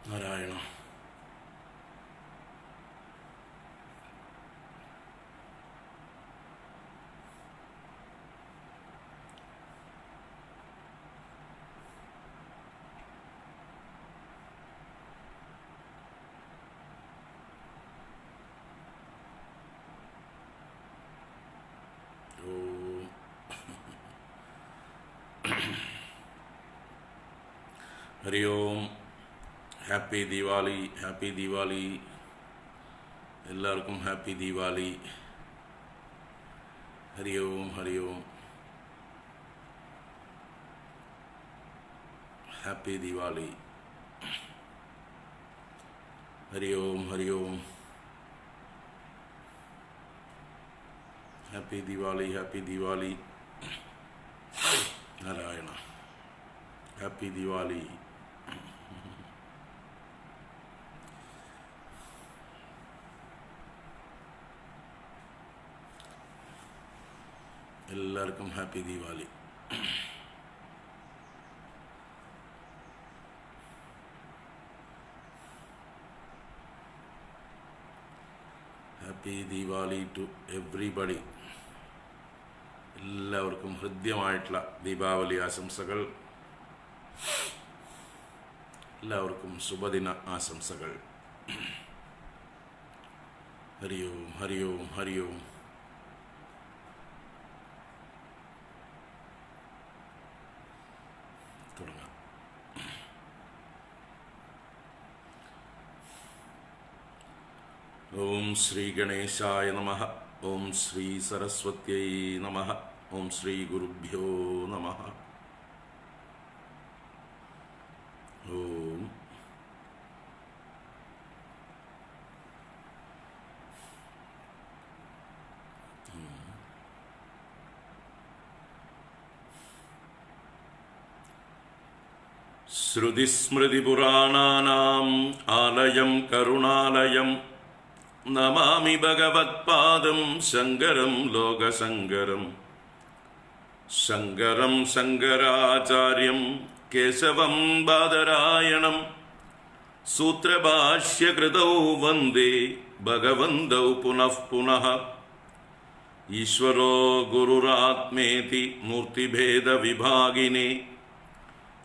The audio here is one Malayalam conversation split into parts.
നാരായണ. ഹരി ഓം. ഹാപ്പി ദീപാവലി. ഹാപ്പി ദീപാവലി. എല്ലാവർക്കും happy Deepavali. Hari Om. Hari Om. Happy Deepavali. Hari Om. Hari Om. Happy Deepavali. Happy Deepavali. Narayana. Happy Deepavali. എല്ലാവർക്കും happy Deepavali. Happy Deepavali to everybody. എല്ലാവർക്കും ഹൃദ്യമായിട്ടുള്ള ദീപാവലി ആശംസകൾ. എല്ലാവർക്കും ശുഭദിന ആശംസകൾ. ഹരി ഓം. ഹരി ഓം. ഹരി ഓം. തുടങ്ങാം. ഓം ശ്രീ ഗണേശായ നമഃ. ഓം ശ്രീ സരസ്വത്यै നമഃ. ഓം ശ്രീ ഗുരുഭ്യോ നമഃ. ഓം. ശ്രുതിസ്മൃതിപുരാണാനാം ആലയം കരുണാലയം നമാമി ഭഗവത്പാദം ശങ്കരം ലോകശങ്കരം. ശങ്കരം ശങ്കരാചാര്യം കേശവം ബാദരായണം സൂത്രഭാഷ്യകൃതൗ വന്ദേ ഭഗവന്തൗ പുനഃ പുനഃ. ഈശ്വരോ ഗുരുരാത്മേതി മൂർത്തിഭേദവിഭാഗിനി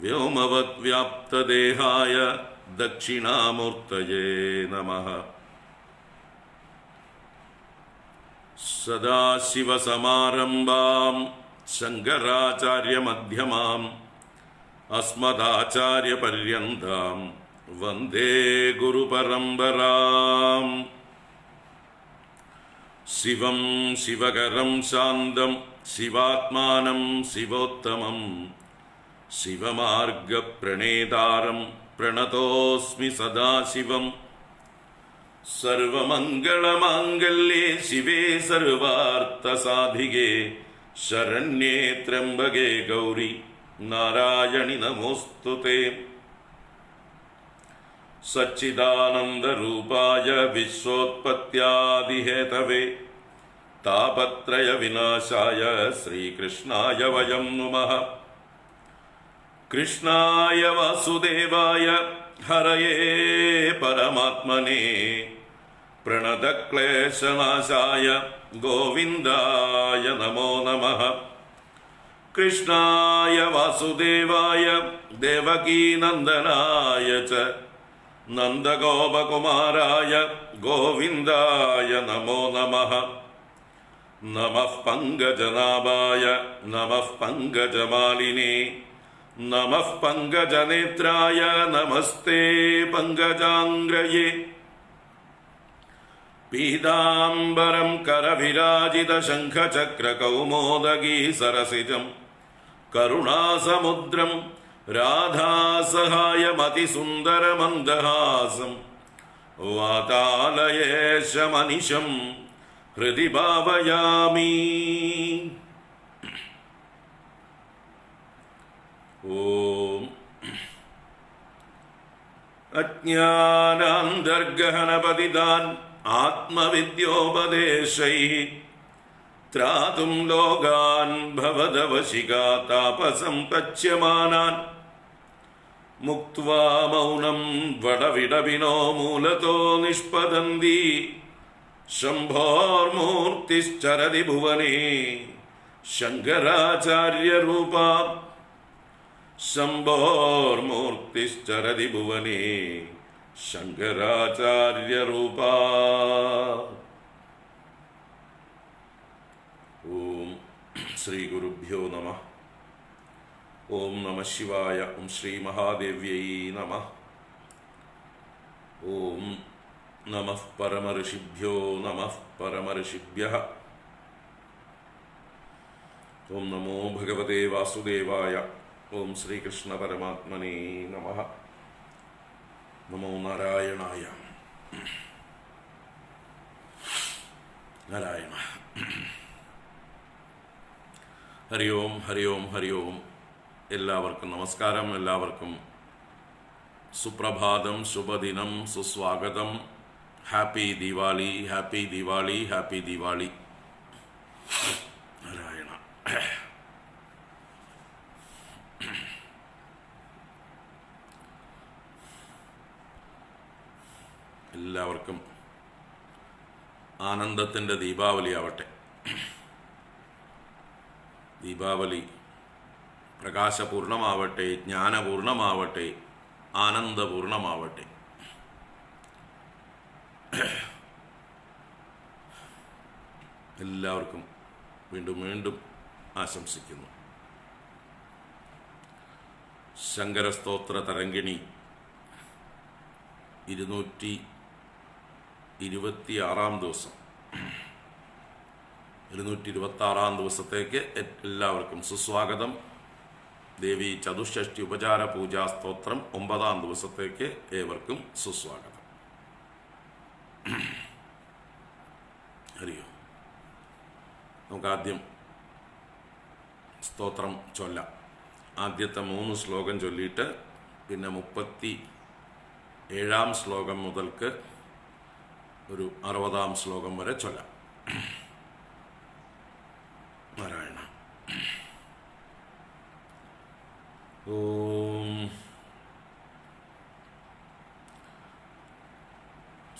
വ്യോമവത് വ്യാപ്തദേഹായ ദക്ഷിണാമൂർത്തയേ നമഃ. സദാശിവസമാരംഭാം ശങ്കരാചാര്യമധ്യമാം അസ്മദാചാര്യപര്യന്താം വന്ദേ ഗുരുപരമ്പരാം. ശിവം ശിവകരം ശാന്തം ശിവാത്മാനം ശിവോത്തമം ശിവമാർഗപ്രണേതാരം പ്രണതോസ്മി സദാശിവം. സർവമംഗളമാംഗല്യേ ശിവേ സർവാർത്ഥസാധികേ ശരണ്യേ ത്രംബകേ ഗൗരി നാരായണി നമോസ്തുതേ. സച്ചിദാനന്ദരൂപായ വിശ്വോത്പത്യാദിഹേതവേ താപത്രയ വിനാശായ ശ്രീകൃഷ്ണായ വയം നമഃ. കൃഷ്ണായ വാസുദേവായ ഹരയേ പരമാത്മനേ പ്രണതക്ലേശനാശായ ഗോവിന്ദായ നമോ നമഃ. കൃഷ്ണായ വാസുദേവായ ദേവകീനന്ദനായ ച നന്ദഗോപകുമാരായ ഗോവിന്ദായ നമോ നമഃ. നമഃ പങ്കജനാഭായ നമഃ പങ്കജമാലിനേ നമഃ പങ്കജനേത്രായ നമസ്തേ പങ്കജാംഗ്രയേ. പീതാംബരം കരവിരാജിത ശംഖചക്രകൗമോദഗീ സരസിജം കരുണാസമുദ്രം രാധാസഹായമതിസുന്ദരമന്ദഹാസം വാതാലയേശമനിശം ഹൃദി ഭാവയാമി. ഓം. അജ്ഞാനാന്തർഗഹനപതിതാൻ ആത്മവിദ്യോപദേശൈഃ ത്രാതും ലോകാൻ ഭവദവശികാ താപസം പച്യമാനാൻ മുക്ത്വാ മൗനം വടവിടവിനോ മൂലതോ നിഷ്പദന്തി ശംഭോർമൂർത്തിശ്ചരതി ഭുവനേ ശങ്കരാചാര്യരൂപ ശംഭോർമൂർത്തിശ്ചരതി ഭുവനേ ശങ്കരാചാര്യരൂപ. ഓം ശ്രീ ഗുരുഭ്യോ നമഃ. ഓം നമഃ ശിവായ. ഓം ശ്രീ മഹാദേവ്യൈ നമഃ. ഓം നമഃ പരമഋഷിഭ്യോ നമഃ പരമഋഷിഭ്യഃ. ഓം നമോ ഭഗവതേ വാസുദേവായ. ഓം ശ്രീകൃഷ്ണ പരമാത്മനേ നമഃ. നമോ നാരായണായ. നാരായണ. ഹരി ഓം ഹരി ഓം ഹരി ഓം. എല്ലാവർക്കും നമസ്കാരം. എല്ലാവർക്കും സുപ്രഭാതം, ശുഭദിനം, സുസ്വാഗതം. Happy Diwali, happy Diwali, happy Diwali. Narayana. എല്ലാവർക്കും ആനന്ദത്തിൻ്റെ ദീപാവലി ആവട്ടെ. ദീപാവലി പ്രകാശപൂർണമാവട്ടെ, ജ്ഞാനപൂർണമാവട്ടെ, ആനന്ദപൂർണമാവട്ടെ. എല്ലാവർക്കും വീണ്ടും വീണ്ടും ആശംസിക്കുന്നു. ശങ്കരസ്തോത്ര തരംഗിണി 226 ദിവസം, 226 ദിവസത്തേക്ക് എല്ലാവർക്കും സുസ്വാഗതം. ദേവി ചതുഷ്ഷഷ്ടി ഉപചാര പൂജാ സ്തോത്രം 9ാം ദിവസത്തേക്ക് ഏവർക്കും സുസ്വാഗതം. ഹരിയോ. നമുക്കാദ്യം സ്തോത്രം ചൊല്ലാം. ആദ്യത്തെ 3 ശ്ലോകം ചൊല്ലിയിട്ട് പിന്നെ 37ാം ശ്ലോകം മുതൽക്ക് ഒരു 60ാം ശ്ലോകം വരെ ചൊല്ലാം. നാരായണ. ഓം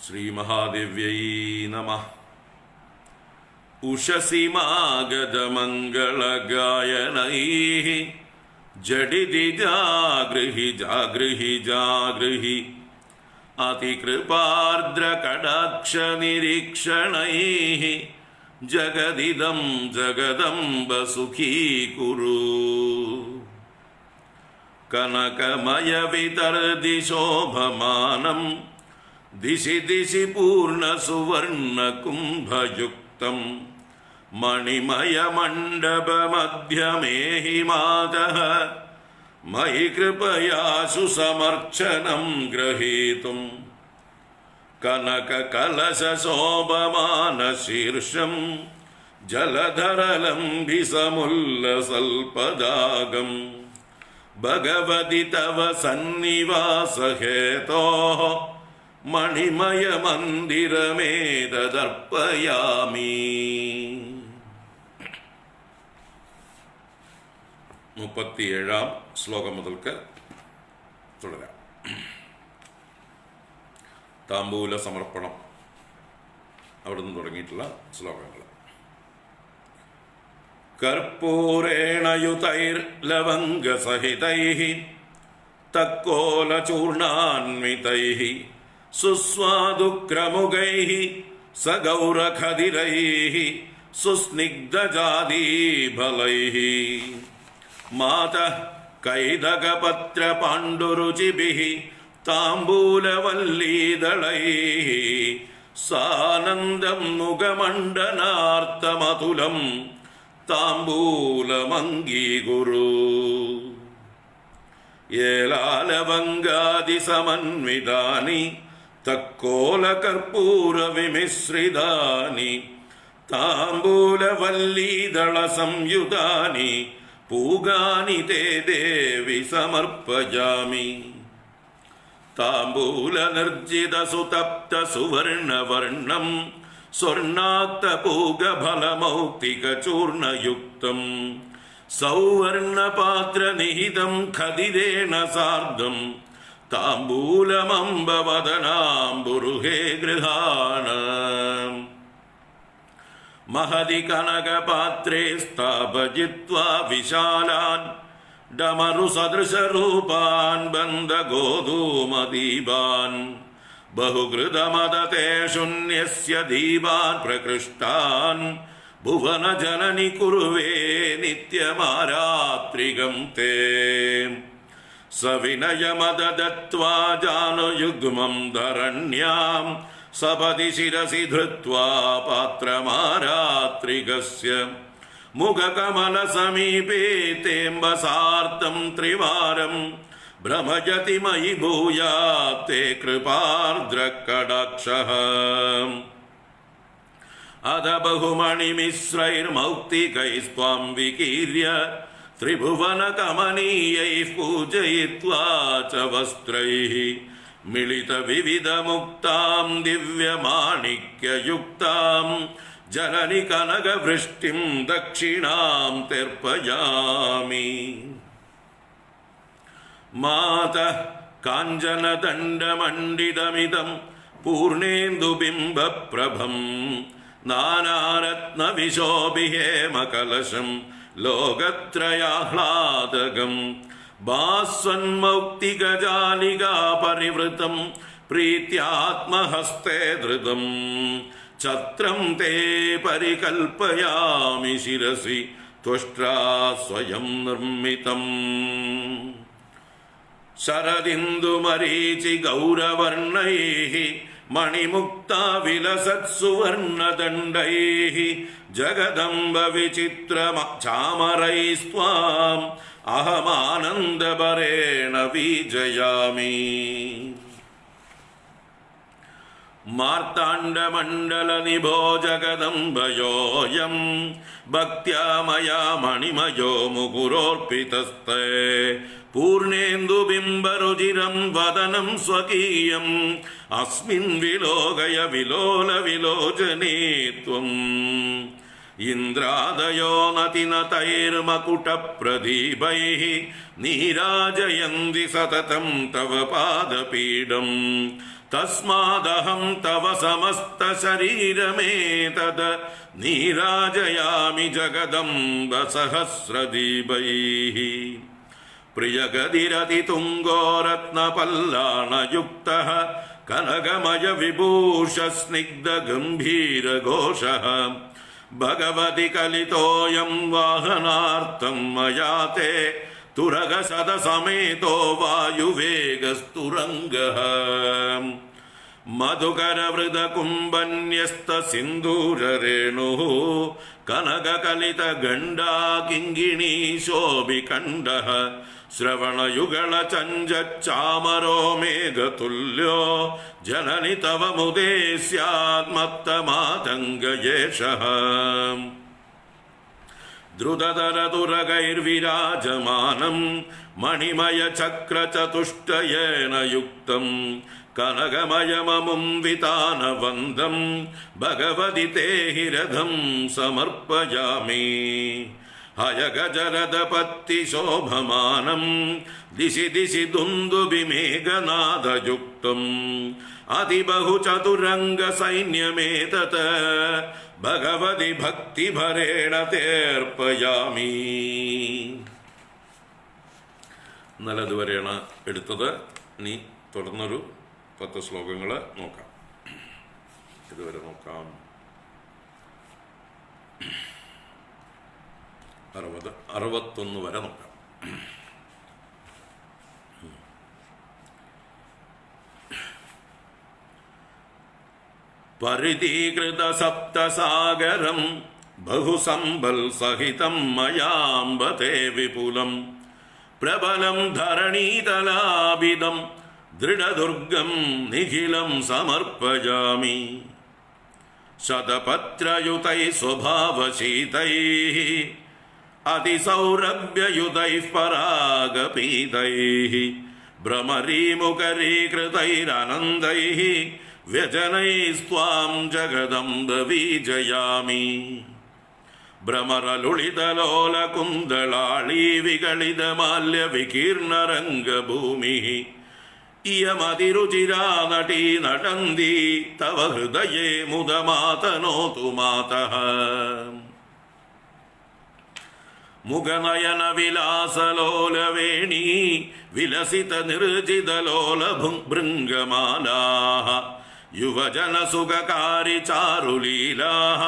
ശ്രീ മഹാദേവ്യൈ നമഃ. ഉഷസി മാഗതമംഗളഗായനൈഃ ജഡിതി ജാഗൃഹി ജാഗൃഹി ജാഗൃഹി അതികൃപാർദ്രകടാക്ഷനിരീക്ഷണൈഃ ജഗദിദം ജഗദംബ സുഖീകുരു. കനകമയവിതർദിശോഭമാനം ദിശി ദിശി പൂർണ്ണസുവർണകുംഭയുക്തം മണിമയമണ്ഡപമധ്യമേഹി മാതഃ മയി കൃപയാശു സമർച്ചനം ഗ്രഹീതും. കനകകലശോഭമാനശീർഷം ജലധരലംബിസമുല്ലസൽപദാഗം ഭഗവതി തവ സന്നിവാസഹേതോഃ മണിമയമന്ദിരമേതദർപ്പയാമി. 37ാം ശ്ലോകം മുതൽക്ക് തുടരാം. താമ്പൂല സമർപ്പണം, അവിടെ നിന്ന് തുടങ്ങിയിട്ടുള്ള ശ്ലോകങ്ങൾ. കർപ്പൂരേണയുതൈർലവംഗസഹിതൈഃ തക്കോലചൂർണാന്വിതൈഃ സുസ്വാദുക്രമുകൈഃ സഗൗരഖദിരൈഃ സുസ്നിഗ്ധജാതീഫലൈഃ മാതഃ കൈതകപത്രപാണ്ഡുരുചിഭിഃ താംബൂലവല്ലീദളൈഃ സാനന്ദം മുഖമണ്ഡനാർത്തമതുലം താംബൂലമംഗീകുരു. ഏലാലവംഗാദിസമന്വിതാനി തക്കോലകർപ്പൂരവിമിശ്രിതാനി താംബൂലവല്ലീദളസംയുതാനി പൂഗാനി തേ ദേവി സമർപ്പയാമി. താംബൂലനിർജിതസുതപ്തസുവർണവർണം സ്വർണാക്തപൂഗഫലമൗക്തികചൂർണയുക്തം സൗവർണപാത്രനിഹിതം ഖദിരേണ സാർദ്ധം താംബൂലമംബവദനാംബുരുഹേ ഗൃഹാണ മഹതി കനകപാത്രേ സ്ഥാപയിത്വാ വിശാലാൻ ഡമരു സദൃശരൂപാൻ ബന്ധഗോധൂമദീപാൻ ബഹുകൃതമദതേ ശൂന്യസ്യ ദീപാൻ പ്രകൃഷ്ടാൻ ഭുവനജനനി കുറുവേ നിത്യമാരാത്രികം തേ സവിനയമദദത്വാ ജാനുയുഗ്മം ധരണ്യാം സപതി ശിരസി ധൃത്വാ പാത്രമാരാത്രികസ്യ മുഖകമലസമീപേ തേംബസാർത്തം ത്രിവാരം ഭ്രമയതി മയി ഭൂയാത്തെ കൃപാർദ്രകടാക്ഷഃ അധ ബഹുമണിമിശ്രൈർമൗക്തികൈസ്ത്വാം വികീര്യ ത്രിഭുവനകമനീയൈഃ പൂജയിത്വാ ച വസ്ത്രൈഃ മിളിതവിവിധമുക്താം ദിവ്യമാണിക്യയുക്താം ജനനി കനകവൃഷ്ടിം ദക്ഷിണാം തർപ്പയാമി മാതഃ കാഞ്ചനദണ്ഡമണ്ഡിതമിദം പൂർണേന്ദുബിംബപ്രഭം നാനാരത്നവിശോഭിഹേമകലശം ലോകത്രയാഹ്ലാദകം ഭാസ്വന്മൗക്തികജാലികാ പരിവൃതം പ്രീത്യാത്മഹസ്തേ ധൃതം ഛത്രം തേ പരികൽപ്പയാമി ശിരസി ത്വഷ്ട്രാ സ്വയം നിർമ്മിതം ശരദിന്ദുമരീചി ഗൗരവർണൈഃ മണിമുക്താ വിലസത്സുവർണദണ്ഡൈഃ ജഗദംബ വിചിത്രചാമരൈസ്ത്വാം അഹമാനന്ദഭരേണ വീജയാമി മാർത്താണ്ഡമണ്ഡലനിഭോ ജഗദംബയോയം ഭക്ത്യാ മയാ മണിമയോ മുകുരോർപ്പിതസ്തേ പൂർണേന്ദുബിംബരുചിരം വദനം സ്വകീയം അസ്മിൻ വിലോകയ വിലോല വിലോചനേ ത്വം ഇന്ദ്രാദയോ നതിനതൈർമകുടപ്രദീപൈഃ നീരാജയന്തി സതതം തവ പാദപീഠം തസ്മാദഹം തവ സമസ്തശരീരമേതദ് നീരാജയാമി ജഗദംബ സഹസ്രദീപൈഃ പ്രിയഗതിരതിതുംഗോ രത്നപല്ലാണയുക്തഃ കനകമയ വിഭൂഷ സ്നിഗ്ധഗംഭീരഘോഷഃ ഭഗവതി കലിതോയം വാഹനാർത്ഥം മയാ തേ തുരഗസദസമേതോ വായുവേഗസ്തുരംഗഃ മധുകരവൃതകുംഭന്യസ്തസിന്ദൂരരേണുഃ കനകകലിതഗണ്ഡാ കിങ്കിണീ ശോഭികണ്ഠഃ ശ്രവണയുഗളചഞ്ചാമരോ മേഘതുല്യോ ജനനി തവ മുദേ സ്യാത്മത്തമാതംഗയേഷഃ ദ്രുതതരതുരഗൈർവിരാജമാനം മണിമയചക്രചതുഷ്ടയേന യുക്തം കനകമയമമും വിതാനവന്ദം ഭഗവതി തേ രഥം സമർപ്പയാമി ഹയഗജരഥപത്തിശോഭമാനം ദിശി ദിശി ദുന്ദുഭിമേഘനാദയുക്തം അതിബഹുചതുരംഗസൈന്യമേതത് ഭഗവതി ഭക്തിഭരേണ തേർപ്പയാമി. നല്ലതുവരെയാണ് എടുത്തത്. ഇനി തുടർന്നൊരു 10 ശ്ലോകങ്ങൾ നോക്കാം. ഇതുവരെ നോക്കാം. 61 വരെ നോക്കാം. പരിതീകൃത സപ്തസാഗരം ബഹുസമ്പൽ സഹിതം മയാംബതേ വിപുലം പ്രബലം ധരണീതലാഭിതം ദൃഢദുർഗം നിഖിലം സമർപ്പയാമി. ശതപത്രയുതൈ സ്വഭാവശീതൈഃ അതിസൗരഭ്യയുതൈഃ പരാഗപീതൈഃ ഭ്രമരീമുഖരീകൃതൈരനന്ദൈഃ വ്യജനൈസ്ത്വാം ജഗദംബ വീജയാമി. ഭ്രമരലുളിതലോല കുന്തളാളി വികളിത മാല്യ വികീർണ രംഗഭൂമി ഇയമതിരുചിരാ നടി നടന്തി തവ ഹൃദയേ മുദമാതനോതു മാതഃ മുഖനയന വിലാസലോലവേണി വിലസിത നിർജിതലോല ഭൃംഗമാലാഃ യുവജന സുഖകാരി ചാരുലീലാഃ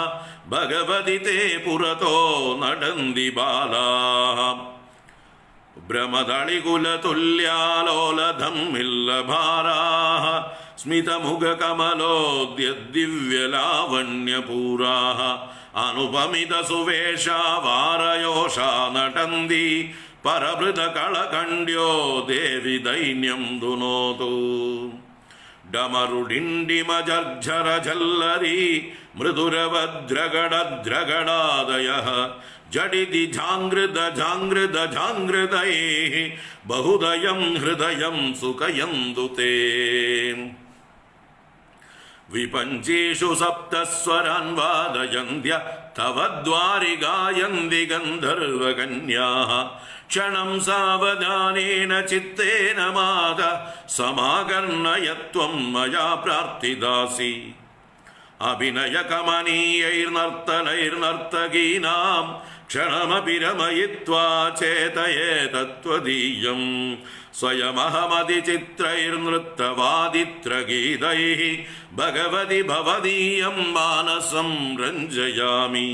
ഭഗവതി തേ പുരതോ നടന്തി ബാലാഃ ഭ്രമദളികുലതുല്യാലോലധമ്മില്ലഭാരാഃ സ്മിതമുഖകമലോദ്യ ദിവ്യലാവണ്യപൂരാഃ അനുപമിത സുവേഷാ വാരയോഷാ നടന്തി പരഭൃത കളകണ്ഡ്യോ ദേവി ദൈന്യം ദുനോതു ഡമരുഡിണ്ടിമജർജര ജല്ലരി മൃദുരവദ്രഗടദ്രഗടാദയഃ ജഡിതി ജാംഗൃത ജാംഗൃത ജാംഗൃതൈഃ ബഹുദയം ഹൃദയം സുഖയന്തു തേ വിപഞ്ചേഷു സപ്തസ്വരാൻ വാദയന്ത്യ തവ ദ്വാരി ഗായന്തി ഗന്ധർവകന്യാഃ ക്ഷണം സാവധാനേന ചിത്തേന മാത സമാകർണയത്വം മയാ പ്രാർത്ഥിതാസി അഭിനയകമനീയൈർനർത്തനൈർനർത്തകീനാം ക്ഷണമപി രമയിത്വാ ചേതയേ തത്വദീയം സ്വയമഹമതിചിത്രൈർനൃത്തവാദിത്രഗീതൈഃ ഭഗവതി ഭവദീയം മാനസം രഞ്ജയാമി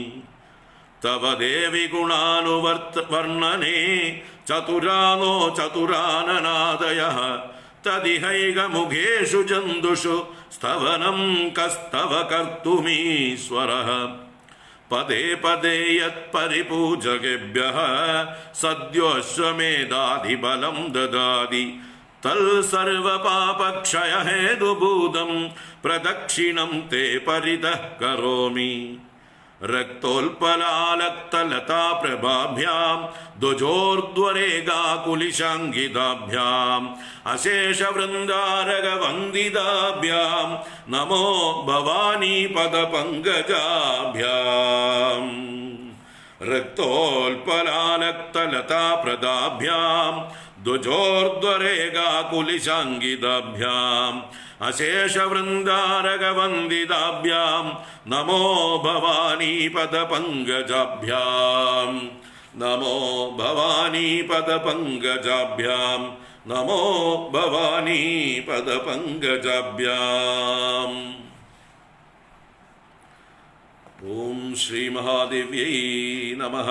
തവ ദേവി ഗുണാനുവർണ്ണനേ ചതുരാനോ ചതുരാനനാദയഃ തദിഹൈകമുഖേഷു ജന്തുഷു സ്തവനം കസ്തവ കർത്തുമീശ്വരഃ പദേ പദേ യത്പരിപൂജകേഭ്യഃ സദ്യോശ്വമേധാധിബലം ദദാതി തൽ സർവപാപക്ഷയ ഹേതുഭൂതം പ്രദക്ഷിണം തേ പരിതഃ കരോമി രക്തോൽപലാലക്തലതാ പ്രഭാഭ്യാം ധ്വജോർധ്വരേഗാകുലിശാങ്കിതാഭ്യാം അശേഷവൃന്ദാരകവന്ദിതാഭ്യാം നമോ ഭവാനി പദപങ്കജാഭ്യാം രക്തോൽപലാലക്തലതാ പ്രദാഭ്യാം ധ്വജോർധ്വരേഗാകുലിശാങ്കിതാഭ്യാം അശേഷവൃന്ദാരകവന്ദിതാഭ്യാം നമോ ഭവാനി പദപങ്കജാഭ്യാം നമോ ഭവാനി പദപങ്കജാഭ്യാം നമോ ഭവാനി പദപങ്കജാഭ്യാം. ഓം ശ്രീ മഹാദേവ്യൈ നമഃ.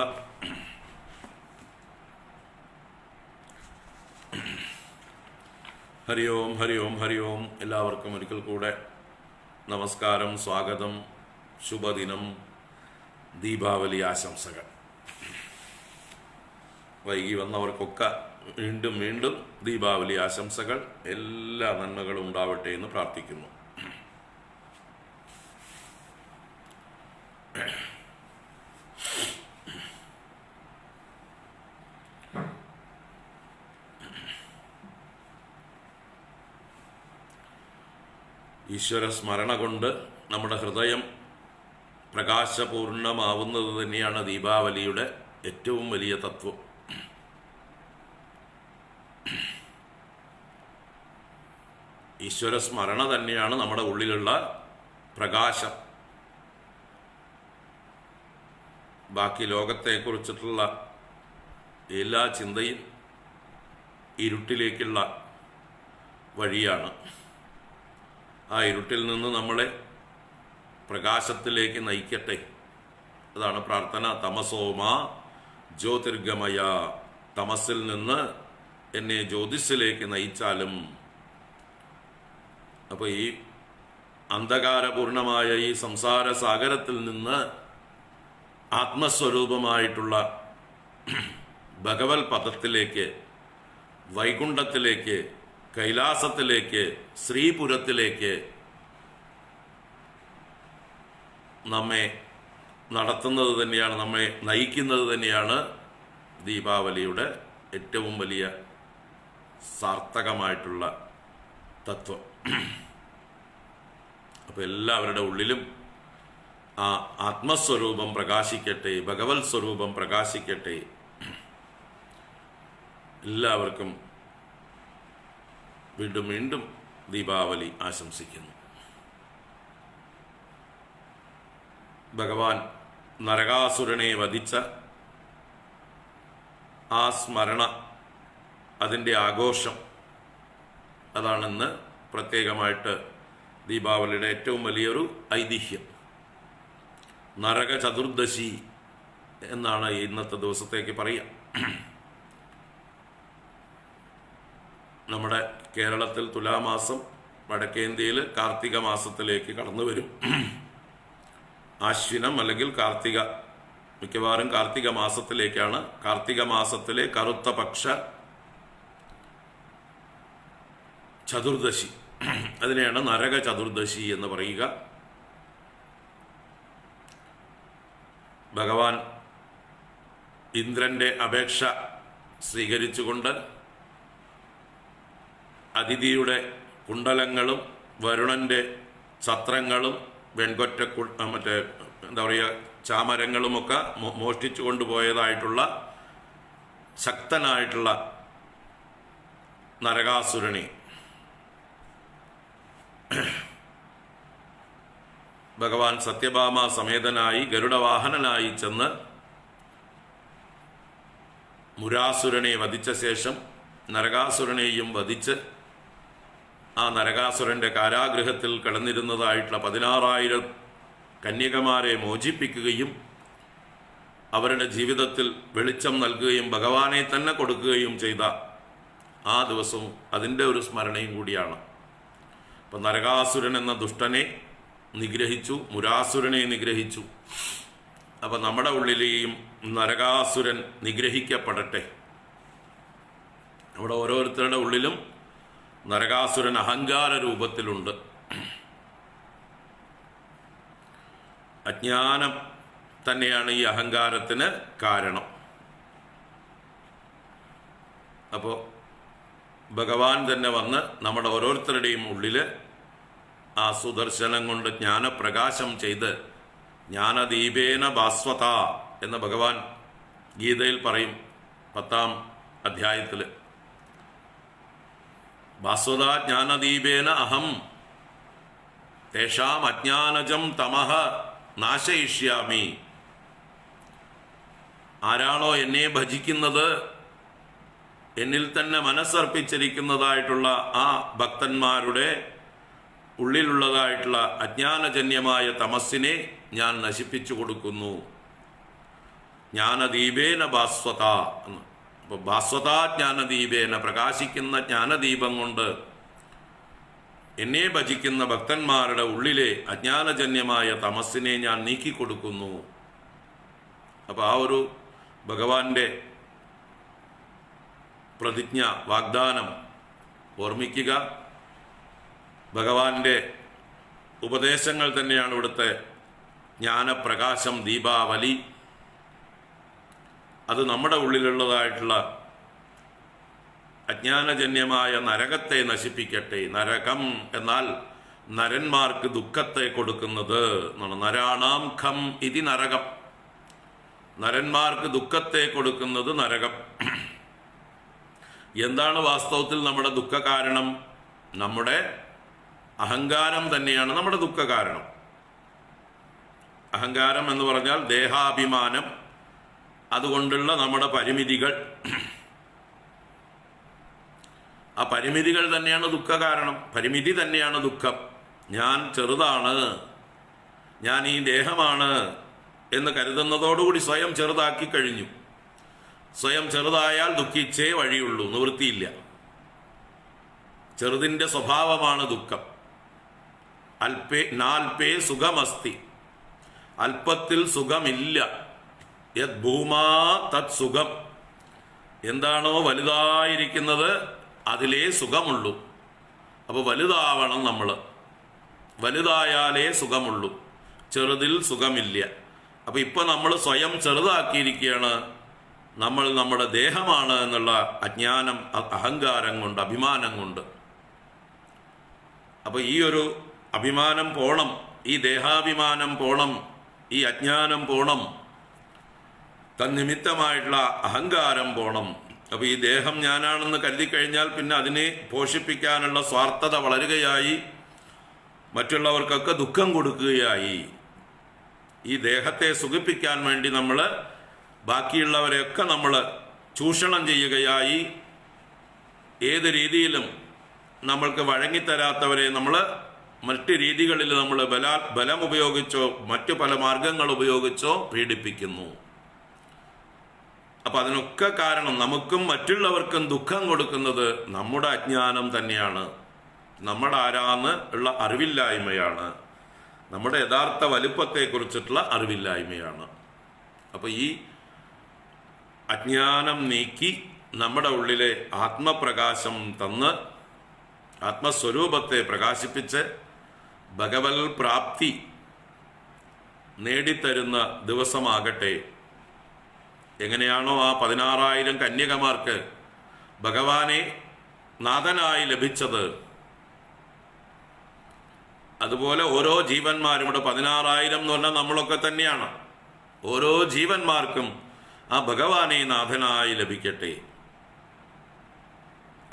ഹരി ഓം ഹരി ഓം ഹരി ഓം. എല്ലാവർക്കും ഒരിക്കൽ കൂടെ നമസ്കാരം, സ്വാഗതം, ശുഭദിനം, ദീപാവലി ആശംസകൾ. വൈകി വന്നവർക്കൊക്കെ വീണ്ടും വീണ്ടും ദീപാവലി ആശംസകൾ. എല്ലാ നന്മകളും ഉണ്ടാവട്ടെ എന്ന് പ്രാർത്ഥിക്കുന്നു. ഈശ്വര സ്മരണ കൊണ്ട് നമ്മുടെ ഹൃദയം പ്രകാശപൂർണമാവുന്നത് തന്നെയാണ് ദീപാവലിയുടെ ഏറ്റവും വലിയ തത്വം. ഈശ്വര സ്മരണ തന്നെയാണ് നമ്മുടെ ഉള്ളിലുള്ള പ്രകാശം. ബാക്കി ലോകത്തെക്കുറിച്ചിട്ടുള്ള എല്ലാ ചിന്തയും ഇരുട്ടിലേക്കുള്ള വഴിയാണ്. ആ ഇരുട്ടിൽ നിന്ന് നമ്മളെ പ്രകാശത്തിലേക്ക് നയിക്കട്ടെ. അതാണ് പ്രാർത്ഥന. തമസോമാ ജ്യോതിർഗമയ. തമസിൽ നിന്ന് എന്നെ ജ്യോതിസിലേക്ക് നയിച്ചാലും. അപ്പോൾ ഈ അന്ധകാരപൂർണമായ ഈ സംസാര സാഗരത്തിൽ നിന്ന് ആത്മസ്വരൂപമായിട്ടുള്ള ഭഗവത് പദത്തിലേക്ക്, വൈകുണ്ഠത്തിലേക്ക്, കൈലാസത്തിലേക്ക്, ശ്രീപുരത്തിലേക്ക് നമ്മെ നടത്തുന്നത് തന്നെയാണ്, നമ്മെ നയിക്കുന്നത് തന്നെയാണ് ദീപാവലിയുടെ ഏറ്റവും വലിയ സാർത്ഥകമായിട്ടുള്ള തത്വം. അപ്പോൾ എല്ലാവരുടെ ഉള്ളിലും ആ ആത്മസ്വരൂപം പ്രകാശിക്കട്ടെ, ഭഗവത് സ്വരൂപം പ്രകാശിക്കട്ടെ. എല്ലാവർക്കും വീണ്ടും വീണ്ടും ദീപാവലി ആശംസിക്കുന്നു. ഭഗവാൻ നരകാസുരനെ വധിച്ച ആ സ്മരണ, അതിൻ്റെ ആഘോഷം, അതാണിന്ന് പ്രത്യേകമായിട്ട് ദീപാവലിയുടെ ഏറ്റവും വലിയൊരു ഐതിഹ്യം. നരക ചതുർദശി എന്നാണ് ഇന്നത്തെ ദിവസത്തേക്ക് പറയുക. നമ്മുടെ കേരളത്തിൽ തുലാമാസം, വടക്കേന്ത്യയിൽ കാർത്തിക മാസത്തിലേക്ക് കടന്നു വരും. ആശ്വിനം അല്ലെങ്കിൽ കാർത്തിക, മിക്കവാറും കാർത്തിക മാസത്തിലേക്കാണ്. കാർത്തിക മാസത്തിലെ കറുത്ത പക്ഷ ചതുർദശി, അതിനെയാണ് നരക ചതുർദശി എന്ന് പറയുക. ഭഗവാൻ ഇന്ദ്രന്റെ അപേക്ഷ സ്വീകരിച്ചുകൊണ്ട് അതിഥിയുടെ കുണ്ടലങ്ങളും വരുണന്റെ ഛത്രങ്ങളും വെൺകൊറ്റ മറ്റേ എന്താ പറയുക ചാമരങ്ങളുമൊക്കെ മോഷ്ടിച്ചു കൊണ്ടുപോയതായിട്ടുള്ള ശക്തനായിട്ടുള്ള നരകാസുരനെ ഭഗവാൻ സത്യഭാമ സമേതനായി ഗരുഡവാഹനനായി ചെന്ന് മുരാസുരനെ വധിച്ച ശേഷം നരകാസുരനെയും വധിച്ച് ആ നരകാസുരന്റെ കാരാഗൃഹത്തിൽ കിടന്നിരുന്നതായിട്ടുള്ള 16,000 കന്യകമാരെ മോചിപ്പിക്കുകയും അവരുടെ ജീവിതത്തിൽ വെളിച്ചം നൽകുകയും ഭഗവാനെ തന്നെ കൊടുക്കുകയും ചെയ്ത ആ ദിവസവും അതിൻ്റെ ഒരു സ്മരണയും കൂടിയാണ്. അപ്പം നരകാസുരൻ എന്ന ദുഷ്ടനെ നിഗ്രഹിച്ചു, മുരാസുരനെ നിഗ്രഹിച്ചു. അപ്പം നമ്മുടെ ഉള്ളിലെയും നരകാസുരൻ നിഗ്രഹിക്കപ്പെടട്ടെ. നമ്മുടെ ഓരോരുത്തരുടെ ഉള്ളിലും നരകാസുരൻ അഹങ്കാര രൂപത്തിലുണ്ട്. അജ്ഞാനം തന്നെയാണ് ഈ അഹങ്കാരത്തിന് കാരണം. അപ്പോൾ ഭഗവാൻ തന്നെ വന്ന് നമ്മുടെ ഓരോരുത്തരുടെയും ഉള്ളിൽ ആ സുദർശനം കൊണ്ട് ജ്ഞാനപ്രകാശം ചെയ്ത് ജ്ഞാനദീപേന ഭാസ്വത എന്ന് ഭഗവാൻ ഗീതയിൽ പറയും 10ാം അധ്യായത്തിൽ. ഭാസ്വത ജ്ഞാനദീപേന അഹം തേഷാം അജ്ഞാനജം തമഹ നാശയിഷ്യാമി. ആരാണോ എന്നെ ഭജിക്കുന്നത്, എന്നിൽ തന്നെ മനസ്സർപ്പിച്ചിരിക്കുന്നതായിട്ടുള്ള ആ ഭക്തന്മാരുടെ ഉള്ളിലുള്ളതായിട്ടുള്ള അജ്ഞാനജന്യമായ തമസ്സിനെ ഞാൻ നശിപ്പിച്ചു കൊടുക്കുന്നു. ജ്ഞാനദീപേന ഭാസ്വത എന്ന്. അപ്പോൾ ഭാസ്വത ജ്ഞാനദീപേന, പ്രകാശിക്കുന്ന ജ്ഞാനദീപം കൊണ്ട് എന്നെ ഭജിക്കുന്ന ഭക്തന്മാരുടെ ഉള്ളിലെ അജ്ഞാനജന്യമായ തമസ്സിനെ ഞാൻ നീക്കിക്കൊടുക്കുന്നു. അപ്പോൾ ആ ഒരു ഭഗവാന്റെ പ്രതിജ്ഞ, വാഗ്ദാനം ഓർമ്മിക്കുക. ഭഗവാന്റെ ഉപദേശങ്ങൾ തന്നെയാണ് ഇവിടുത്തെ ജ്ഞാനപ്രകാശം, ദീപാവലി. അത് നമ്മുടെ ഉള്ളിലുള്ളതായിട്ടുള്ള അജ്ഞാനജന്യമായ നരകത്തെ നശിപ്പിക്കട്ടെ. നരകം എന്നാൽ നരന്മാർക്ക് ദുഃഖത്തെ കൊടുക്കുന്നത് എന്നാണ്. നരാണാം ഖം ഇതി നരകം. നരന്മാർക്ക് ദുഃഖത്തെ കൊടുക്കുന്നത് നരകം. എന്താണ് വാസ്തവത്തിൽ നമ്മുടെ ദുഃഖ കാരണം? നമ്മുടെ അഹങ്കാരം തന്നെയാണ് നമ്മുടെ ദുഃഖ കാരണം. അഹങ്കാരം എന്ന് പറഞ്ഞാൽ ദേഹാഭിമാനം, അതുകൊണ്ടുള്ള നമ്മുടെ പരിമിതികൾ. ആ പരിമിതികൾ തന്നെയാണ് ദുഃഖ കാരണം. പരിമിതി തന്നെയാണ് ദുഃഖം. ഞാൻ ചെറുതാണ്, ഞാൻ ഈ ദേഹമാണ് എന്ന് കരുതുന്നതോടുകൂടി സ്വയം ചെറുതാക്കി കഴിഞ്ഞു. സ്വയം ചെറുതായാൽ ദുഃഖിച്ചേ വഴിയുള്ളൂ, നിവൃത്തിയില്ല. ചെറുതിൻ്റെ സ്വഭാവമാണ് ദുഃഖം. അല്പേ നാൽപേ സുഖമസ്തി, അല്പത്തിൽ സുഖമില്ല. യത് ഭൂമാ തത് സുഖം. എന്താണോ വലുതായിരിക്കുന്നത് അതിലേ സുഖമുള്ളൂ. അപ്പോൾ വലുതാവണം നമ്മൾ, വലുതായാലേ സുഖമുള്ളൂ. ചെറുതിൽ സുഖമില്ല. അപ്പോൾ ഇപ്പം നമ്മൾ സ്വയം ചെറുതാക്കിയിരിക്കുകയാണ്. നമ്മൾ നമ്മുടെ ദേഹമാണ് എന്നുള്ള അജ്ഞാനം, അഹങ്കാരം കൊണ്ട്, അഭിമാനം കൊണ്ട്. അപ്പോൾ ഈ ഒരു അഭിമാനം പോണം, ഈ ദേഹാഭിമാനം പോണം ഈ അജ്ഞാനം പോണം, തന്നിമിത്തമായിട്ടുള്ള അഹങ്കാരം പോണം. അപ്പോൾ ഈ ദേഹം ഞാനാണെന്ന് കരുതി കഴിഞ്ഞാൽ പിന്നെ അതിനെ പോഷിപ്പിക്കാനുള്ള സ്വാർത്ഥത വളരുകയായി, മറ്റുള്ളവർക്കൊക്കെ ദുഃഖം കൊടുക്കുകയായി. ഈ ദേഹത്തെ സുഖിപ്പിക്കാൻ വേണ്ടി നമ്മൾ ബാക്കിയുള്ളവരെയൊക്കെ നമ്മൾ ചൂഷണം ചെയ്യുകയായി. ഏത് രീതിയിലും നമ്മൾക്ക് വഴങ്ങിത്തരാത്തവരെ നമ്മൾ മറ്റ് രീതികളിൽ നമ്മൾ ബലം ഉപയോഗിച്ചോ മറ്റു പല മാർഗങ്ങൾ ഉപയോഗിച്ചോ പീഡിപ്പിക്കുന്നു. അപ്പം അതിനൊക്കെ കാരണം നമുക്കും മറ്റുള്ളവർക്കും ദുഃഖം കൊടുക്കുന്നത് നമ്മുടെ അജ്ഞാനം തന്നെയാണ്. നമ്മുടെ ആരാന്ന് ഉള്ള അറിവില്ലായ്മയാണ്, നമ്മുടെ യഥാർത്ഥ വലുപ്പത്തെക്കുറിച്ചിട്ടുള്ള അറിവില്ലായ്മയാണ്. അപ്പോൾ ഈ അജ്ഞാനം നീക്കി നമ്മുടെ ഉള്ളിലെ ആത്മപ്രകാശം തന്ന് ആത്മസ്വരൂപത്തെ പ്രകാശിപ്പിച്ച് ഭഗവത് പ്രാപ്തി നേടിത്തരുന്ന ദിവസമാകട്ടെ. എങ്ങനെയാണോ ആ 16,000 കന്യകമാർക്ക് ഭഗവാനെ നാഥനായി ലഭിച്ചത്, അതുപോലെ ഓരോ ജീവന്മാരും ഇവിടെ 16,000 എന്ന് പറഞ്ഞാൽ നമ്മളൊക്കെ തന്നെയാണ്. ഓരോ ജീവന്മാർക്കും ആ ഭഗവാനെ നാഥനായി ലഭിക്കട്ടെ.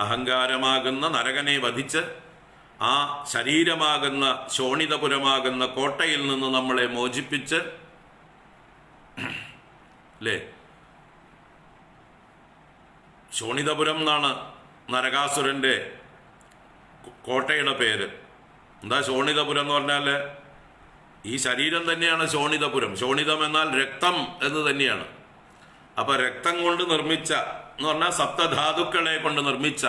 അഹങ്കാരമാകുന്ന നരകനെ വധിച്ച് ആ ശരീരമാകുന്ന ശോണിതപുരമാകുന്ന കോട്ടയിൽ നിന്ന് നമ്മളെ മോചിപ്പിച്ച്, അല്ലേ, ശോണിതപുരം എന്നാണ് നരകാസുരന്റെ കോട്ടയുടെ പേര്. എന്താ ശോണിതപുരം എന്ന് പറഞ്ഞാൽ ഈ ശരീരം തന്നെയാണ് ശോണിതപുരം. ശോണിതം എന്നാൽ രക്തം എന്ന് തന്നെയാണ്. അപ്പൊ രക്തം കൊണ്ട് നിർമ്മിച്ച എന്ന് പറഞ്ഞാൽ സപ്തധാതുക്കളെ കൊണ്ട് നിർമ്മിച്ച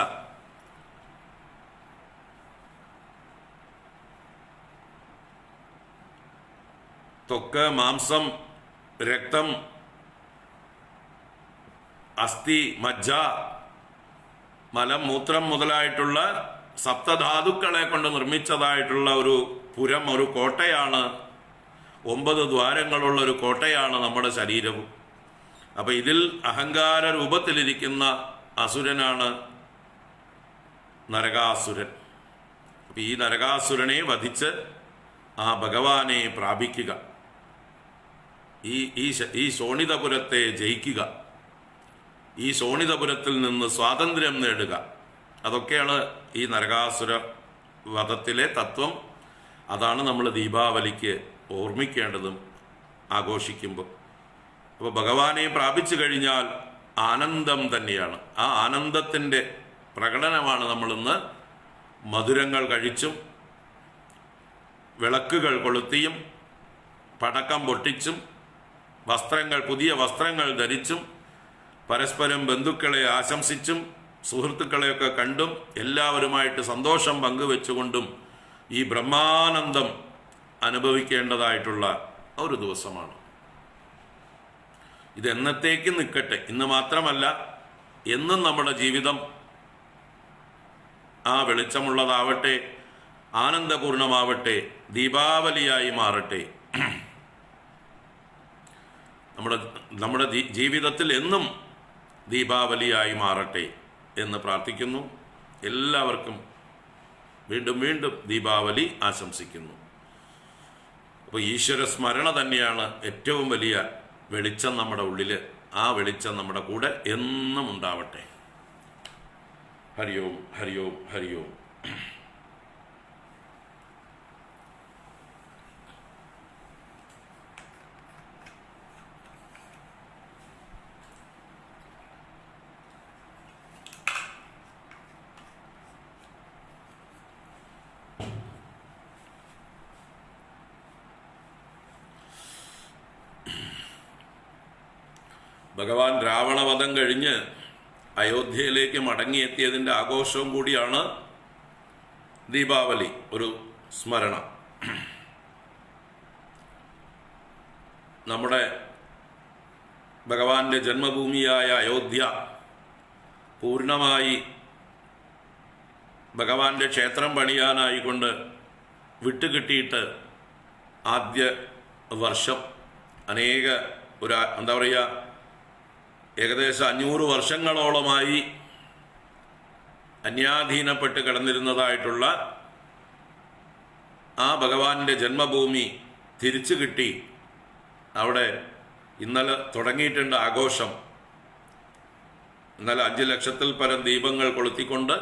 ത്വക്ക്, മാംസം, രക്തം, അസ്ഥി, മജ്ജ, മലം, മൂത്രം മുതലായിട്ടുള്ള സപ്തധാതുക്കളെ കൊണ്ട് നിർമ്മിച്ചതായിട്ടുള്ള ഒരു പുരം, ഒരു കോട്ടയാണ്. 9 ദ്വാരങ്ങളുള്ള ഒരു കോട്ടയാണ് നമ്മുടെ ശരീരവും. അപ്പൊ ഇതിൽ അഹങ്കാര രൂപത്തിലിരിക്കുന്ന അസുരനാണ് നരകാസുരൻ. അപ്പൊ ഈ നരകാസുരനെ വധിച്ച് ആ ഭഗവാനെ പ്രാപിക്കുക, ഈ ശോണിതപുരത്തെ ജയിക്കുക, ഈ ശോണിതപുരത്തിൽ നിന്ന് സ്വാതന്ത്ര്യം നേടുക. അതൊക്കെയാണ് ഈ നരകാസുര വധത്തിലെ തത്വം. അതാണ് നമ്മൾ ദീപാവലിക്ക് ഓർമ്മിക്കേണ്ടതും ആഘോഷിക്കുമ്പോൾ. അപ്പോൾ ഭഗവാനെ പ്രാപിച്ചു കഴിഞ്ഞാൽ ആനന്ദം തന്നെയാണ്. ആ ആനന്ദത്തിൻ്റെ പ്രകടനമാണ് നമ്മളിന്ന് മധുരങ്ങൾ കഴിച്ചും വിളക്കുകൾ കൊളുത്തിയും പടക്കം പൊട്ടിച്ചും പുതിയ വസ്ത്രങ്ങൾ ധരിച്ചും പരസ്പരം ബന്ധുക്കളെ ആശംസിച്ചും സുഹൃത്തുക്കളെയൊക്കെ കണ്ടും എല്ലാവരുമായിട്ട് സന്തോഷം പങ്കുവെച്ചുകൊണ്ടും ഈ ബ്രഹ്മാനന്ദം അനുഭവിക്കേണ്ടതായിട്ടുള്ള ഒരു ദിവസമാണ്. ഇതെന്നത്തേക്ക് നിൽക്കട്ടെ. ഇന്ന് മാത്രമല്ല, എന്നും നമ്മുടെ ജീവിതം ആ വെളിച്ചമുള്ളതാവട്ടെ, ആനന്ദപൂർണമാവട്ടെ, ദീപാവലിയായി മാറട്ടെ. നമ്മുടെ ജീവിതത്തിൽ എന്നും ദീപാവലിയായി മാറട്ടെ എന്ന് പ്രാർത്ഥിക്കുന്നു. എല്ലാവർക്കും വീണ്ടും വീണ്ടും ദീപാവലി ആശംസിക്കുന്നു. അപ്പോൾ ഈശ്വര സ്മരണ തന്നെയാണ് ഏറ്റവും വലിയ വെളിച്ചം നമ്മുടെ ഉള്ളിൽ. ആ വെളിച്ചം നമ്മുടെ കൂടെ എന്നും ഉണ്ടാവട്ടെ. ഹരി ഓം, ഹരി ഓം, ഹരി ഓം. ഭഗവാൻ രാവണവധം കഴിഞ്ഞ് അയോധ്യയിലേക്ക് മടങ്ങിയെത്തിയതിൻ്റെ ആഘോഷവും കൂടിയാണ് ദീപാവലി, ഒരു സ്മരണ. നമ്മുടെ ഭഗവാന്റെ ജന്മഭൂമിയായ അയോധ്യ പൂർണ്ണമായി ഭഗവാന്റെ ക്ഷേത്രം പണിയാനായിക്കൊണ്ട് വിട്ടുകിട്ടിയിട്ട് ആദ്യ വർഷം എന്താ പറയുക, ഏകദേശം 500 വർഷങ്ങളോളമായി അന്യാധീനപ്പെട്ട് കിടന്നിരുന്നതായിട്ടുള്ള ആ ഭഗവാന്റെ ജന്മഭൂമി തിരിച്ചു കിട്ടി. അവിടെ ഇന്നലെ തുടങ്ങിയിട്ടുണ്ട് ആഘോഷം. ഇന്നലെ 5 ലക്ഷത്തിൽ പരം ദീപങ്ങൾ കൊളുത്തിക്കൊണ്ട്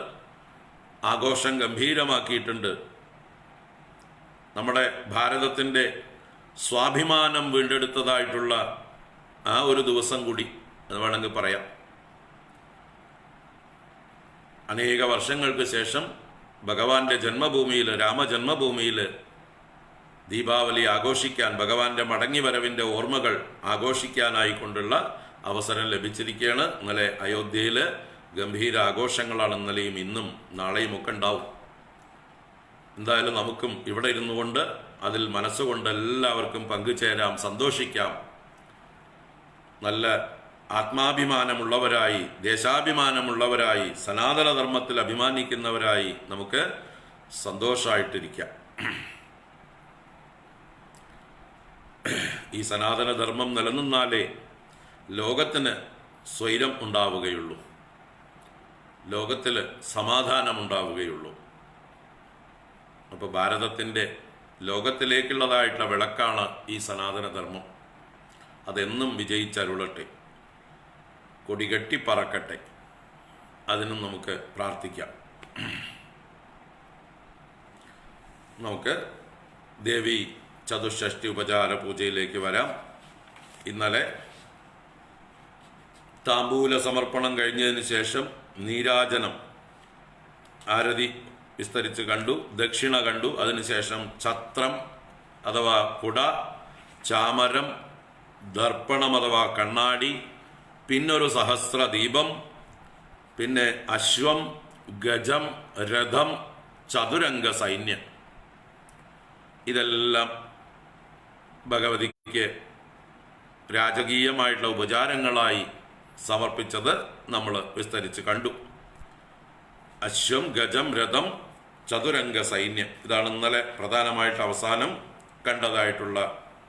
ആഘോഷം ഗംഭീരമാക്കിയിട്ടുണ്ട്. നമ്മുടെ ഭാരതത്തിൻ്റെ സ്വാഭിമാനം വീണ്ടെടുത്തതായിട്ടുള്ള ആ ഒരു ദിവസം കൂടി എന്ന് വേണമെങ്കിൽ പറയാം. അനേക വർഷങ്ങൾക്ക് ശേഷം ഭഗവാന്റെ ജന്മഭൂമിയിൽ, രാമജന്മഭൂമിയിൽ ദീപാവലി ആഘോഷിക്കാൻ, ഭഗവാന്റെ മടങ്ങിവരവിൻ്റെ ഓർമ്മകൾ ആഘോഷിക്കാനായിക്കൊണ്ടുള്ള അവസരം ലഭിച്ചിരിക്കുകയാണ്. ഇന്നലെ അയോധ്യയിൽ ഗംഭീര ആഘോഷങ്ങളാണ്. ഇന്നലെയും ഇന്നും നാളെയും ഒക്കെ ഉണ്ടാവും. എന്തായാലും നമുക്കും ഇവിടെ ഇരുന്നു കൊണ്ട് അതിൽ മനസ്സുകൊണ്ട് എല്ലാവർക്കും പങ്കുചേരാം, സന്തോഷിക്കാം. നല്ല ആത്മാഭിമാനമുള്ളവരായി, ദേശാഭിമാനമുള്ളവരായി, സനാതനധർമ്മത്തിൽ അഭിമാനിക്കുന്നവരായി നമുക്ക് സന്തോഷമായിട്ടിരിക്കാം. ഈ സനാതനധർമ്മം നിലനിന്നാലേ ലോകത്തിന് സ്വൈരം ഉണ്ടാവുകയുള്ളൂ, ലോകത്തിൽ സമാധാനമുണ്ടാവുകയുള്ളൂ. അപ്പോൾ ഭാരതത്തിൻ്റെ ലോകത്തിലേക്കുള്ളതായിട്ടുള്ള വിളക്കാണ് ഈ സനാതനധർമ്മം. അതെന്നും വിജയിച്ചരുളട്ടെ, കൊടികെട്ടി പറക്കട്ടെ. അതിനും നമുക്ക് പ്രാർത്ഥിക്കാം. നമുക്ക് ദേവി ചതുഷ്ഷഷ്ടി ഉപചാര പൂജയിലേക്ക് വരാം. ഇന്നലെ താമ്പൂല സമർപ്പണം കഴിഞ്ഞതിന് ശേഷം നീരാജനം, ആരതി വിസ്തരിച്ച് കണ്ടു, ദക്ഷിണ കണ്ടു. അതിനുശേഷം ഛത്രം അഥവാ കുട, ചാമരം, ദർപ്പണം അഥവാ കണ്ണാടി, പിന്നൊരു സഹസ്രദീപം, പിന്നെ അശ്വം, ഗജം, രഥം, ചതുരംഗ സൈന്യം. ഇതെല്ലാം ഭഗവതിക്ക് രാജകീയമായിട്ടുള്ള ഉപചാരങ്ങളായി സമർപ്പിച്ചത് നമ്മൾ വിസ്തരിച്ച് കണ്ടു. അശ്വം, ഗജം, രഥം, ചതുരംഗ സൈന്യം. ഇതാണ് ഇന്നലെ പ്രധാനമായിട്ട് അവസാനം കണ്ടതായിട്ടുള്ള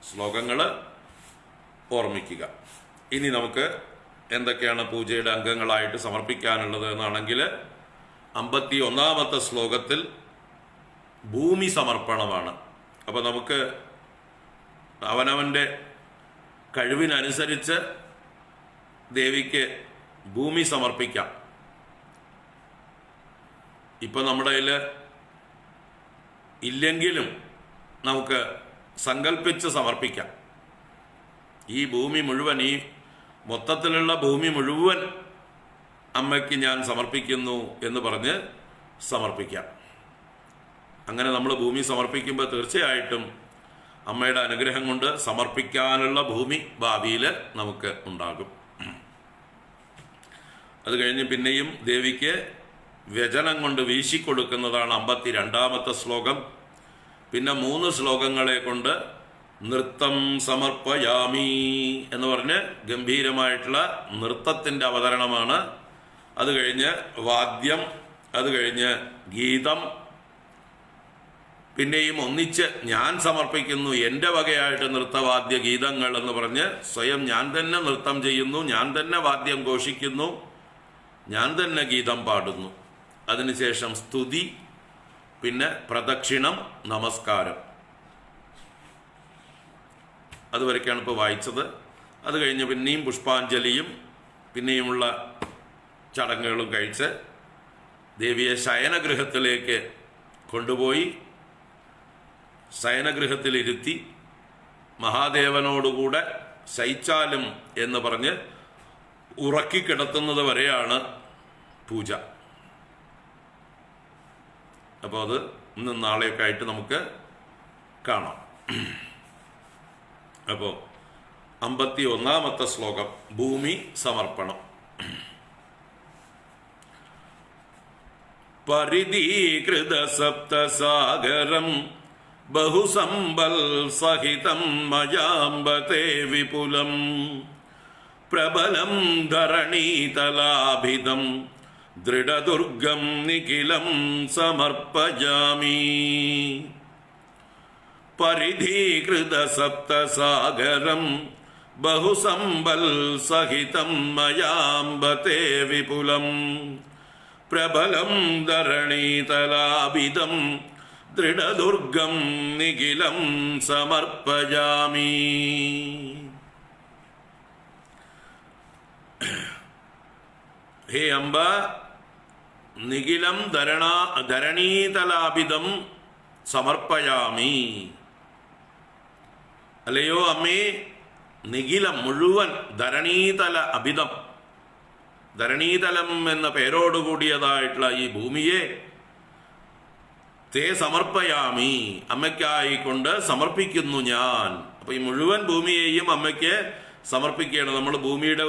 ശ്ലോകങ്ങൾ ഓർമ്മിക്കുക. ഇനി നമുക്ക് എന്തൊക്കെയാണ് പൂജയുടെ അംഗങ്ങളായിട്ട് സമർപ്പിക്കാനുള്ളത് എന്നാണെങ്കിൽ 51ാമത്തെ ശ്ലോകത്തിൽ ഭൂമി സമർപ്പണമാണ്. അപ്പോൾ നമുക്ക് അവനവൻ്റെ കഴിവിനനുസരിച്ച് ദേവിക്ക് ഭൂമി സമർപ്പിക്കാം. ഇപ്പം നമ്മുടെ കയ്യിൽ ഇല്ലെങ്കിലും നമുക്ക് സങ്കല്പിച്ച് സമർപ്പിക്കാം. ഈ ഭൂമി മുഴുവൻ, ഈ മൊത്തത്തിലുള്ള ഭൂമി മുഴുവൻ അമ്മയ്ക്ക് ഞാൻ സമർപ്പിക്കുന്നു എന്ന് പറഞ്ഞ് സമർപ്പിക്കാം. അങ്ങനെ നമ്മൾ ഭൂമി സമർപ്പിക്കുമ്പോൾ തീർച്ചയായിട്ടും അമ്മയുടെ അനുഗ്രഹം കൊണ്ട് സമർപ്പിക്കാനുള്ള ഭൂമി ഭാവിയിൽ നമുക്ക് ഉണ്ടാകും. അത് കഴിഞ്ഞ് പിന്നെയും ദേവിക്ക് വ്യജനം കൊണ്ട് വീശിക്കൊടുക്കുന്നതാണ് 52ാമത്തെ ശ്ലോകം. പിന്നെ 3 ശ്ലോകങ്ങളെ കൊണ്ട് നൃത്തം സമർപ്പയാമി എന്ന് പറഞ്ഞ് ഗംഭീരമായിട്ടുള്ള നൃത്തത്തിൻ്റെ അവതരണമാണ്. അത് കഴിഞ്ഞ് വാദ്യം, അത് കഴിഞ്ഞ് ഗീതം, പിന്നെയും ഒന്നിച്ച് ഞാൻ സമർപ്പിക്കുന്നു എൻ്റെ വകയായിട്ട് നൃത്തവാദ്യ ഗീതങ്ങൾ എന്ന് പറഞ്ഞ് സ്വയം ഞാൻ തന്നെ നൃത്തം ചെയ്യുന്നു, ഞാൻ തന്നെ വാദ്യം ഘോഷിക്കുന്നു, ഞാൻ തന്നെ ഗീതം പാടുന്നു. അതിനുശേഷം സ്തുതി, പിന്നെ പ്രദക്ഷിണം, നമസ്കാരം. അതുവരെയൊക്കെയാണ് ഇപ്പോൾ വായിച്ചത്. അത് കഴിഞ്ഞ് പിന്നെയും പുഷ്പാഞ്ജലിയും പിന്നെയുമുള്ള ചടങ്ങുകളും കഴിച്ച് ദേവിയെ ശയനഗൃഹത്തിലേക്ക് കൊണ്ടുപോയി ശയനഗൃഹത്തിലിരുത്തി മഹാദേവനോടുകൂടെ ശയിച്ചാലും എന്ന് പറഞ്ഞ് ഉറക്കിക്കിടത്തുന്നത് വരെയാണ് പൂജ. അപ്പോൾ അത് ഇന്നും നാളെയൊക്കെ ആയിട്ട് നമുക്ക് കാണാം. അപ്പോൾ 51ാമത്തെ ശ്ലോകം ഭൂമി സമർപ്പണം. പരിധീകൃത സപ്തസാഗരം ബഹുസമ്പൽ സഹിതം മയാംബത്തെ വിപുലം പ്രബലം ധരണീതലാഭിതം ദൃഢദുർഗം നിഖിലം സമർപ്പയാമി. പരിധീകൃത സപ്തസാഗരം ബഹുസമ്പൽ സഹിതം മയാംബത്തെ വിപുലം പ്രബലം ധരണീതലാഭിതം ദൃഢദുർഗം നിഖിലം സമർപ്പയാമി. ഹേ അംബ, നിഖിലം ധരണീതലാഭിതം സമർപ്പയാമി. അല്ലയോ അമ്മേ, നിഖിലം മുഴുവൻ, ധരണീതല അഭിതം, ധരണീതലം എന്ന പേരോടുകൂടിയതായിട്ടുള്ള ഈ ഭൂമിയെ തേ സമർപ്പയാമി, അമ്മയ്ക്കായിക്കൊണ്ട് സമർപ്പിക്കുന്നു ഞാൻ. അപ്പൊ ഈ മുഴുവൻ ഭൂമിയെയും അമ്മയ്ക്ക് സമർപ്പിക്കുകയാണ്. നമ്മൾ ഭൂമിയുടെ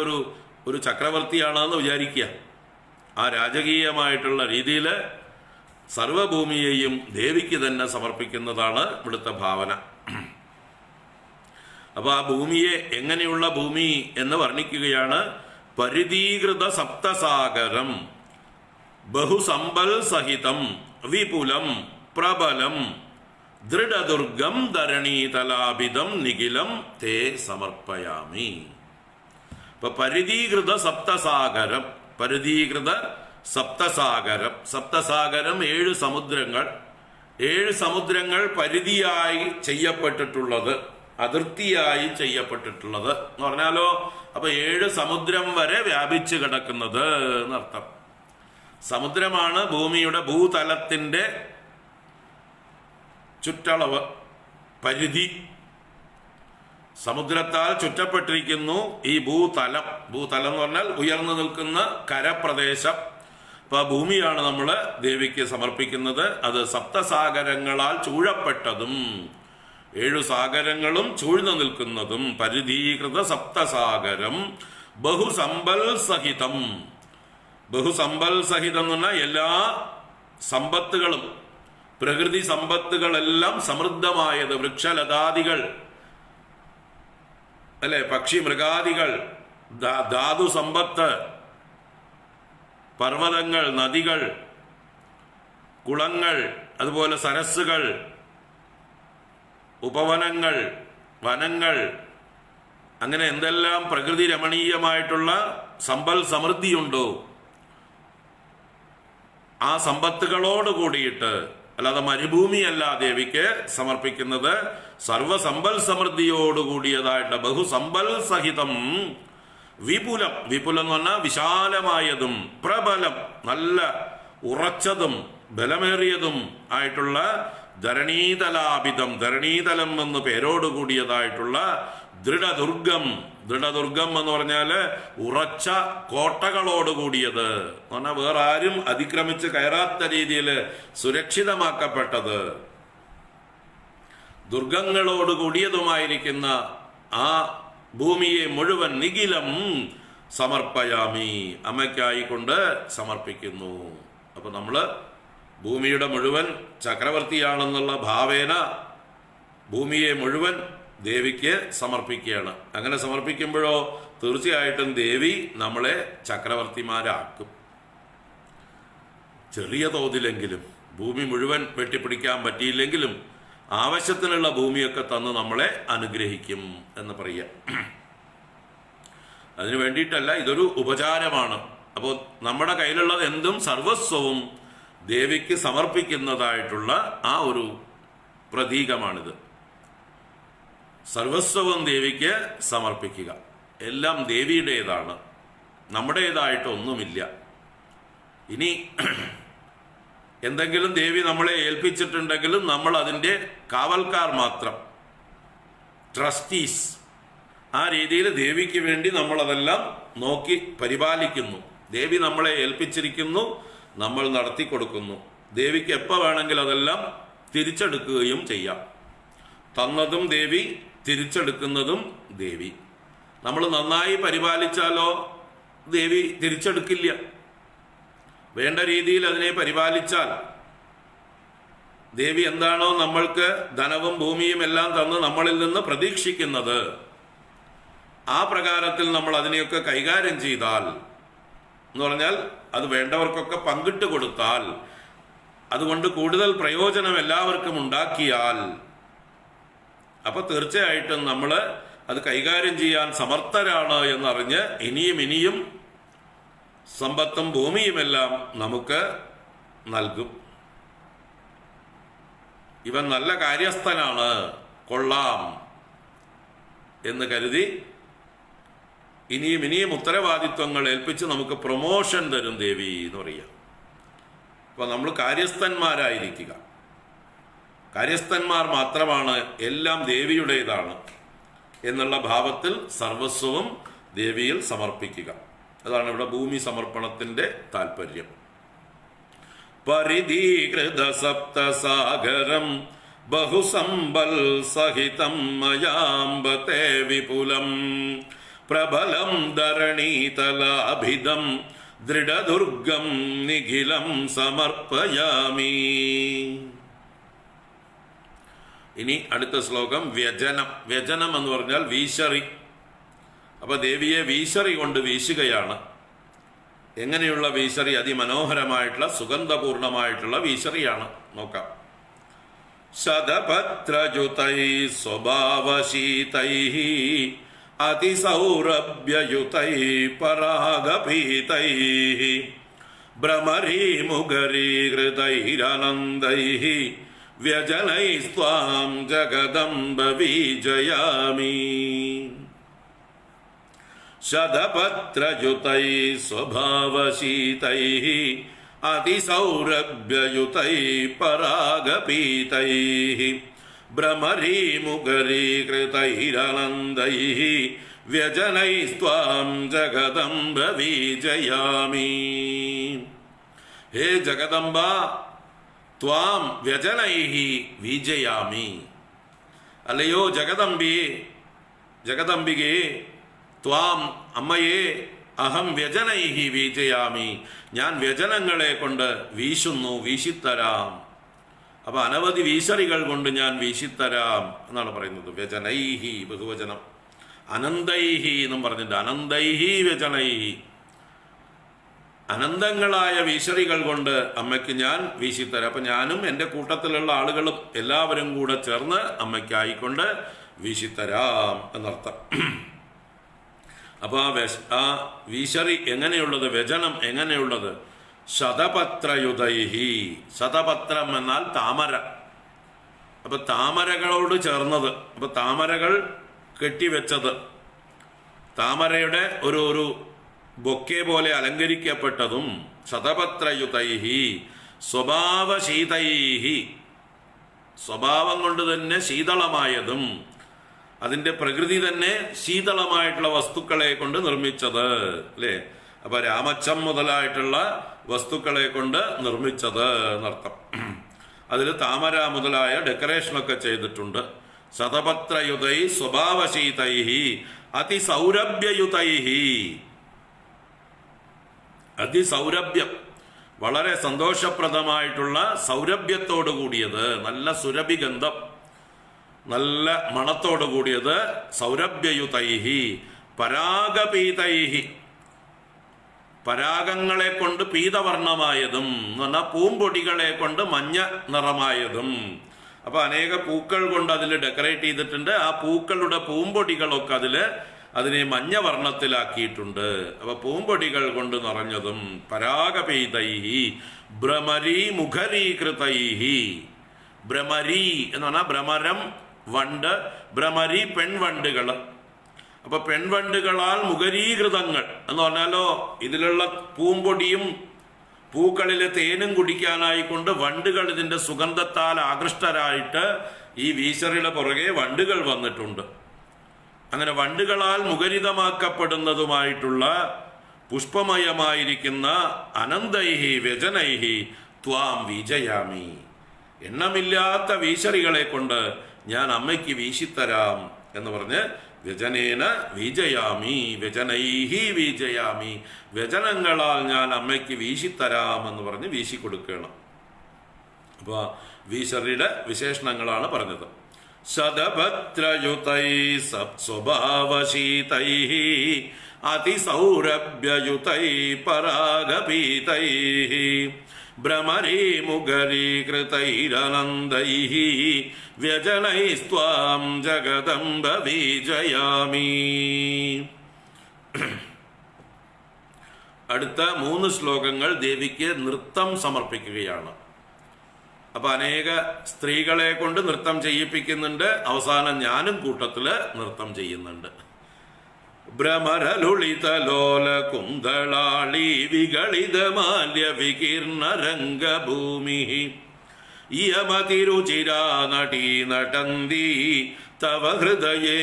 ഒരു ചക്രവർത്തിയാണെന്ന് വിചാരിക്കുക. ആ രാജകീയമായിട്ടുള്ള രീതിയിൽ സർവഭൂമിയെയും ദേവിക്ക് തന്നെ സമർപ്പിക്കുന്നതാണ് ഇവിടുത്തെ ഭാവന. അപ്പൊ ആ ഭൂമിയെ എങ്ങനെയുള്ള ഭൂമി എന്ന് വർണ്ണിക്കുകയാണ്. പരിധീകൃത സപ്തസാഗരം ബഹുസമ്പൽ സഹിതം വിപുലം പ്രബലം ദൃഢദുർഗം ധരണീതലാഭിതം നിഖിലം തേ സമർപ്പയാമി. ഇപ്പൊ പരിധീകൃത സപ്തസാഗരം, പരിധീകൃത സപ്തസാഗരം, സപ്തസാഗരം 7 സമുദ്രങ്ങൾ, 7 സമുദ്രങ്ങൾ പരിധിയായി ചെയ്യപ്പെട്ടിട്ടുള്ളത്, അതിർത്തിയായി ചെയ്യപ്പെട്ടിട്ടുള്ളത് എന്ന് പറഞ്ഞാലോ, അപ്പൊ 7 സമുദ്രം വരെ വ്യാപിച്ചു കിടക്കുന്നത് എന്നർത്ഥം. സമുദ്രമാണ് ഭൂമിയുടെ ഭൂതലത്തിന്റെ ചുറ്റളവ്, പരിധി. സമുദ്രത്താൽ ചുറ്റപ്പെട്ടിരിക്കുന്നു ഈ ഭൂതലം. ഭൂതലം എന്ന് പറഞ്ഞാൽ ഉയർന്നു നിൽക്കുന്ന കരപ്രദേശം. അപ്പൊ ഭൂമിയാണ് നമ്മൾ ദേവിക്ക് സമർപ്പിക്കുന്നത്. അത് സപ്തസാഗരങ്ങളാൽ ചൂഴപ്പെട്ടതും 7 സാഗരങ്ങളും ചൂഴ്ന്നു നിൽക്കുന്നതും. പരിധീകൃത സപ്തസാഗരം ബഹുസമ്പൽ സഹിതം. ബഹുസമ്പൽ സഹിതം എന്ന് പറഞ്ഞാൽ എല്ലാ സമ്പത്തുകളും, പ്രകൃതി സമ്പത്തുകളെല്ലാം സമൃദ്ധമായത്, വൃക്ഷലതാദികൾ അല്ലെ, പക്ഷി മൃഗാദികൾ, ധാതു സമ്പത്ത്, പർവ്വതങ്ങൾ, നദികൾ, കുളങ്ങൾ, അതുപോലെ സരസ്സുകൾ, ഉപവനങ്ങൾ, വനങ്ങൾ, അങ്ങനെ എന്തെല്ലാം പ്രകൃതി രമണീയമായിട്ടുള്ള സമ്പൽ സമൃദ്ധിയുണ്ടോ ആ സമ്പത്തുകളോട് കൂടിയിട്ട്, അല്ലാതെ മരുഭൂമിയല്ല ദേവിക്ക് സമർപ്പിക്കുന്നത്, സർവസമ്പൽ സമൃദ്ധിയോടുകൂടിയതായിട്ട് ബഹുസമ്പൽ സഹിതം വിപുലം. വിപുലം എന്ന് പറഞ്ഞാൽ വിശാലമായതും പ്രബലം, നല്ല ഉറച്ചതും ബലമേറിയതും ആയിട്ടുള്ള ധരണീതലാഭിതം, ധരണീതലം എന്ന് പേരോടുകൂടിയതായിട്ടുള്ള ദൃഢദുർഗം. ദൃഢദുർഗം എന്ന് പറഞ്ഞാല് ഉറച്ച കോട്ടകളോടുകൂടിയത് എന്ന് പറഞ്ഞാൽ വേറെ ആരും അതിക്രമിച്ച് കയറാത്ത രീതിയിൽ സുരക്ഷിതമാക്കപ്പെട്ടത്, ദുർഗങ്ങളോടുകൂടിയതുമായിരിക്കുന്ന ആ ഭൂമിയെ മുഴുവൻ നിഖിലം സമർപ്പയാമി, അമ്മയ്ക്കായിക്കൊണ്ട് സമർപ്പിക്കുന്നു. അപ്പൊ നമ്മള് ഭൂമിയുടെ മുഴുവൻ ചക്രവർത്തിയാണെന്നുള്ള ഭാവേന ഭൂമിയെ മുഴുവൻ ദേവിക്ക് സമർപ്പിക്കുകയാണ്. അങ്ങനെ സമർപ്പിക്കുമ്പോഴോ തീർച്ചയായിട്ടും ദേവി നമ്മളെ ചക്രവർത്തിമാരാക്കും. ചെറിയ തോതിലെങ്കിലും, ഭൂമി മുഴുവൻ വെട്ടിപ്പിടിക്കാൻ പറ്റിയില്ലെങ്കിലും ആവശ്യത്തിനുള്ള ഭൂമിയൊക്കെ തന്ന് നമ്മളെ അനുഗ്രഹിക്കും എന്ന് പറയാം. അതിനു വേണ്ടിയിട്ടല്ല, ഇതൊരു ഉപചാരമാണ്. അപ്പോൾ നമ്മുടെ കയ്യിലുള്ളത് എന്തും സർവസ്വവും ദേവിക്ക് സമർപ്പിക്കുന്നതായിട്ടുള്ള ആ ഒരു പ്രതീകമാണിത്. സർവസ്വവും ദേവിക്ക് സമർപ്പിക്കുക. എല്ലാം ദേവിയുടേതാണ്, നമ്മുടേതായിട്ടൊന്നുമില്ല. ഇനി എന്തെങ്കിലും ദേവി നമ്മളെ ഏൽപ്പിച്ചിട്ടുണ്ടെങ്കിലും നമ്മൾ അതിൻ്റെ കാവൽക്കാർ മാത്രം, ട്രസ്റ്റീസ്. ആ രീതിയിൽ ദേവിക്ക് വേണ്ടി നമ്മളതെല്ലാം നോക്കി പരിപാലിക്കുന്നു. ദേവി നമ്മളെ ഏൽപ്പിച്ചിരിക്കുന്നു, നമ്മൾ നടത്തി കൊടുക്കുന്നു. ദേവിക്ക് എപ്പോൾ വേണമെങ്കിൽ അതെല്ലാം തിരിച്ചെടുക്കുകയും ചെയ്യാം. തന്നതും ദേവി, തിരിച്ചെടുക്കുന്നതും ദേവി. നമ്മൾ നന്നായി പരിപാലിച്ചാലോ ദേവി തിരിച്ചെടുക്കില്ല. വേണ്ട രീതിയിൽ അതിനെ പരിപാലിച്ചാൽ ദേവി എന്താണോ നമ്മൾക്ക് ധനവും ഭൂമിയും എല്ലാം തന്ന് നമ്മളിൽ നിന്ന് പ്രതീക്ഷിക്കുന്നത്, ആ പ്രകാരത്തിൽ നമ്മൾ അതിനെയൊക്കെ കൈകാര്യം ചെയ്താൽ, എന്ന് പറഞ്ഞാൽ അത് വേണ്ടവർക്കൊക്കെ പങ്കിട്ട് കൊടുത്താൽ, അതുകൊണ്ട് കൂടുതൽ പ്രയോജനം എല്ലാവർക്കും ഉണ്ടാക്കിയാൽ, അപ്പൊ തീർച്ചയായിട്ടും നമ്മൾ അത് കൈകാര്യം ചെയ്യാൻ സമർത്ഥരാണ് എന്നറിഞ്ഞ് ഇനിയും ഇനിയും സമ്പത്തും ഭൂമിയുമെല്ലാം നമുക്ക് നൽകും. ഇവൻ നല്ല കാര്യസ്ഥനാണ്, കൊള്ളാം എന്ന് കരുതി ഇനിയും ഉത്തരവാദിത്വങ്ങൾ ഏൽപ്പിച്ച് നമുക്ക് പ്രൊമോഷൻ തരും ദേവി എന്ന് പറയുക. അപ്പൊ നമ്മൾ കാര്യസ്ഥന്മാരായിരിക്കുക. കാര്യസ്ഥന്മാർ മാത്രമാണ് എല്ലാം ദേവിയുടേതാണ് എന്നുള്ള ഭാവത്തിൽ സർവസ്വവും ദേവിയിൽ സമർപ്പിക്കുക. അതാണ് ഇവിടെ ഭൂമി സമർപ്പണത്തിന്റെ താല്പര്യം. പരിധീകൃത സപ്തസാഗരം ബഹുസമ്പൽ സഹിതം മയാംബത്തെ വിപുലം പ്രബലം ധരണീതലാഭിതം ദൃഢദുർഗം നിഖിലം സമർപ്പയാമി. ഇനി അടുത്ത ശ്ലോകം വ്യജനം. വ്യജനം എന്ന് പറഞ്ഞാൽ വീശറി. അപ്പൊ ദേവിയെ വീശറി കൊണ്ട് വീശുകയാണ്. എങ്ങനെയുള്ള വീശറി? അതിമനോഹരമായിട്ടുള്ള സുഗന്ധപൂർണമായിട്ടുള്ള വീശറിയാണ്. നോക്കാം. ശതപത്രയുതൈ സ്വഭാവശീതൈ അതിസൗരഭ്യയുതൈ പരാഗപീതൈ ഭ്രമരീമുഖരീകൃതൈരനന്ദൈ വ്യജനൈസ്ത്വാം ജഗദംബ വിജയാമി. ശതപത്രയുതൈ സ്വഭാവശീതൈ അതിസൗരഭ്യയുതൈ പരാഗപീതൈ ഭ്രമരീമുഖരീകൃതൈരനന്ദൈ വ്യജനൈസ്ത്വാം ജഗദംബ വിജയാമി. ഹേ ജഗദംബ, ത്വാം വ്യജനൈഹി വിജയാമി. അല്ലയോ ജഗദംബികേ, ത്വാം അമ്മയെ, അഹം വ്യജനൈഹി വിജയാമി, ഞാൻ വ്യജനങ്ങളെ കൊണ്ട് വീശുന്നു, വീശിത്തരാം. അപ്പൊ അനവധി വീശറികൾ കൊണ്ട് ഞാൻ വീശിത്തരാം എന്നാണ് പറയുന്നത്. വ്യജനൈഹി ബഹുവചനം. അനന്തൈഹി എന്നും പറഞ്ഞിട്ട് അനന്തൈഹി വ്യജനൈഹി, അനന്തങ്ങളായ വീശറികൾ കൊണ്ട് അമ്മയ്ക്ക് ഞാൻ വീശിത്തരാം. അപ്പൊ ഞാനും എൻ്റെ കൂട്ടത്തിലുള്ള ആളുകളും എല്ലാവരും കൂടെ ചേർന്ന് അമ്മയ്ക്കായിക്കൊണ്ട് വീശിത്തരാം എന്നർത്ഥം. അപ്പൊ ആ വീശറി എങ്ങനെയുള്ളത്? വ്യജനം എങ്ങനെയുള്ളത്? ശതപത്രയുതൈഹി. ശതപത്രം എന്നാൽ താമര. അപ്പൊ താമരകളോട് ചേർന്നത്, അപ്പൊ താമരകൾ കെട്ടിവെച്ചത്, താമരയുടെ ഒരു ബൊക്കെ പോലെ അലങ്കരിക്കപ്പെട്ടതും. ശതപത്രയുതൈഹി സ്വഭാവശീതൈഹി, സ്വഭാവം കൊണ്ട് തന്നെ ശീതളമായതും, അതിന്റെ പ്രകൃതി തന്നെ ശീതളമായിട്ടുള്ള വസ്തുക്കളെ കൊണ്ട് നിർമ്മിച്ചത്, അല്ലേ? അപ്പൊ രാമച്ചം മുതലായിട്ടുള്ള വസ്തുക്കളെ കൊണ്ട് നിർമ്മിച്ചത് എന്നർത്ഥം. അതിൽ താമര മുതലായ ഡെക്കറേഷനൊക്കെ ചെയ്തിട്ടുണ്ട്. ശതപത്രയുതൈ സ്വഭാവശീതൈഹി അതിസൗരഭ്യയുതൈഹി. അതിസൗരഭ്യം, വളരെ സന്തോഷപ്രദമായിട്ടുള്ള സൗരഭ്യത്തോടു കൂടിയത്, നല്ല സുരഭിഗന്ധം, നല്ല മണത്തോടു കൂടിയത്. സൗരഭ്യയുതൈഹി പരാഗപീതൈഹി, പരാഗങ്ങളെ കൊണ്ട് പീതവർണ്ണമായതും എന്ന് പറഞ്ഞാൽ പൂമ്പൊടികളെ കൊണ്ട് മഞ്ഞ നിറമായതും. അപ്പൊ അനേക പൂക്കൾ കൊണ്ട് അതിൽ ഡെക്കറേറ്റ് ചെയ്തിട്ടുണ്ട്. ആ പൂക്കളുടെ പൂമ്പൊടികളൊക്കെ അതിനെ മഞ്ഞ വർണ്ണത്തിലാക്കിയിട്ടുണ്ട്. അപ്പൊ പൂമ്പൊടികൾ കൊണ്ട് നിറഞ്ഞതും. പരാഗപീതൈഹി ഭ്രമരീ മുഖരീകൃതൈഹി. ഭ്രമരീ എന്ന് പറഞ്ഞാൽ ഭ്രമരം വണ്ട്, ഭ്രമരി പെൺവണ്ടുകൾ. അപ്പൊ പെൺവണ്ടുകളാൽ മുഖരീകൃതങ്ങൾ എന്ന് പറഞ്ഞാലോ, ഇതിലുള്ള പൂമ്പൊടിയും പൂക്കളിലെ തേനും കുടിക്കാനായിക്കൊണ്ട് വണ്ടുകൾ ഇതിന്റെ സുഗന്ധത്താൽ ആകൃഷ്ടരായിട്ട് ഈ വീശറിയുടെ പുറകെ വണ്ടുകൾ വന്നിട്ടുണ്ട്. അങ്ങനെ വണ്ടുകളാൽ മുഖരിതമാക്കപ്പെടുന്നതുമായിട്ടുള്ള പുഷ്പമയമായിരിക്കുന്ന അനന്തൈഹി വ്യജനൈഹി ത്വാം വിജയാമി. എണ്ണമില്ലാത്ത വീശറികളെ കൊണ്ട് ഞാൻ അമ്മയ്ക്ക് വീശിത്തരാം എന്ന് പറഞ്ഞ് വ്യജനേന വിജയാമി, വ്യജനൈഹി വിജയാമി, വ്യജനങ്ങളാൽ ഞാൻ അമ്മയ്ക്ക് വീശിത്തരാം എന്ന് പറഞ്ഞ് വീശിക്കൊടുക്കണം. അപ്പൊ വീശറിയുടെ വിശേഷണങ്ങളാണ് പറഞ്ഞത്. ശതഭദ്രയുതൈ സ്വഭാവശീതൈ അതിസൗരഭ്യയുതൈ പരാഗപീതൈ ഭ്രമരീമുഖരീകൃതൈരനന്ദൈ വ്യജനൈസ്ത്വാം ജഗദംബ വിജയാമി. അടുത്ത 3 ശ്ലോകങ്ങൾ ദേവിക്ക് നൃത്തം സമർപ്പിക്കുകയാണ്. അപ്പൊ അനേക സ്ത്രീകളെ കൊണ്ട് നൃത്തം ചെയ്യിപ്പിക്കുന്നുണ്ട്. അവസാനം ഞാനും കൂട്ടത്തില് നൃത്തം ചെയ്യുന്നുണ്ട്. ഭ്രമരലുളിതലോല കുന്തളാളി വികളിത മാല്യ വികീർണ രംഗഭൂമി യമതിരുചിരാ നടീ നടന്തി തവ ഹൃദയേ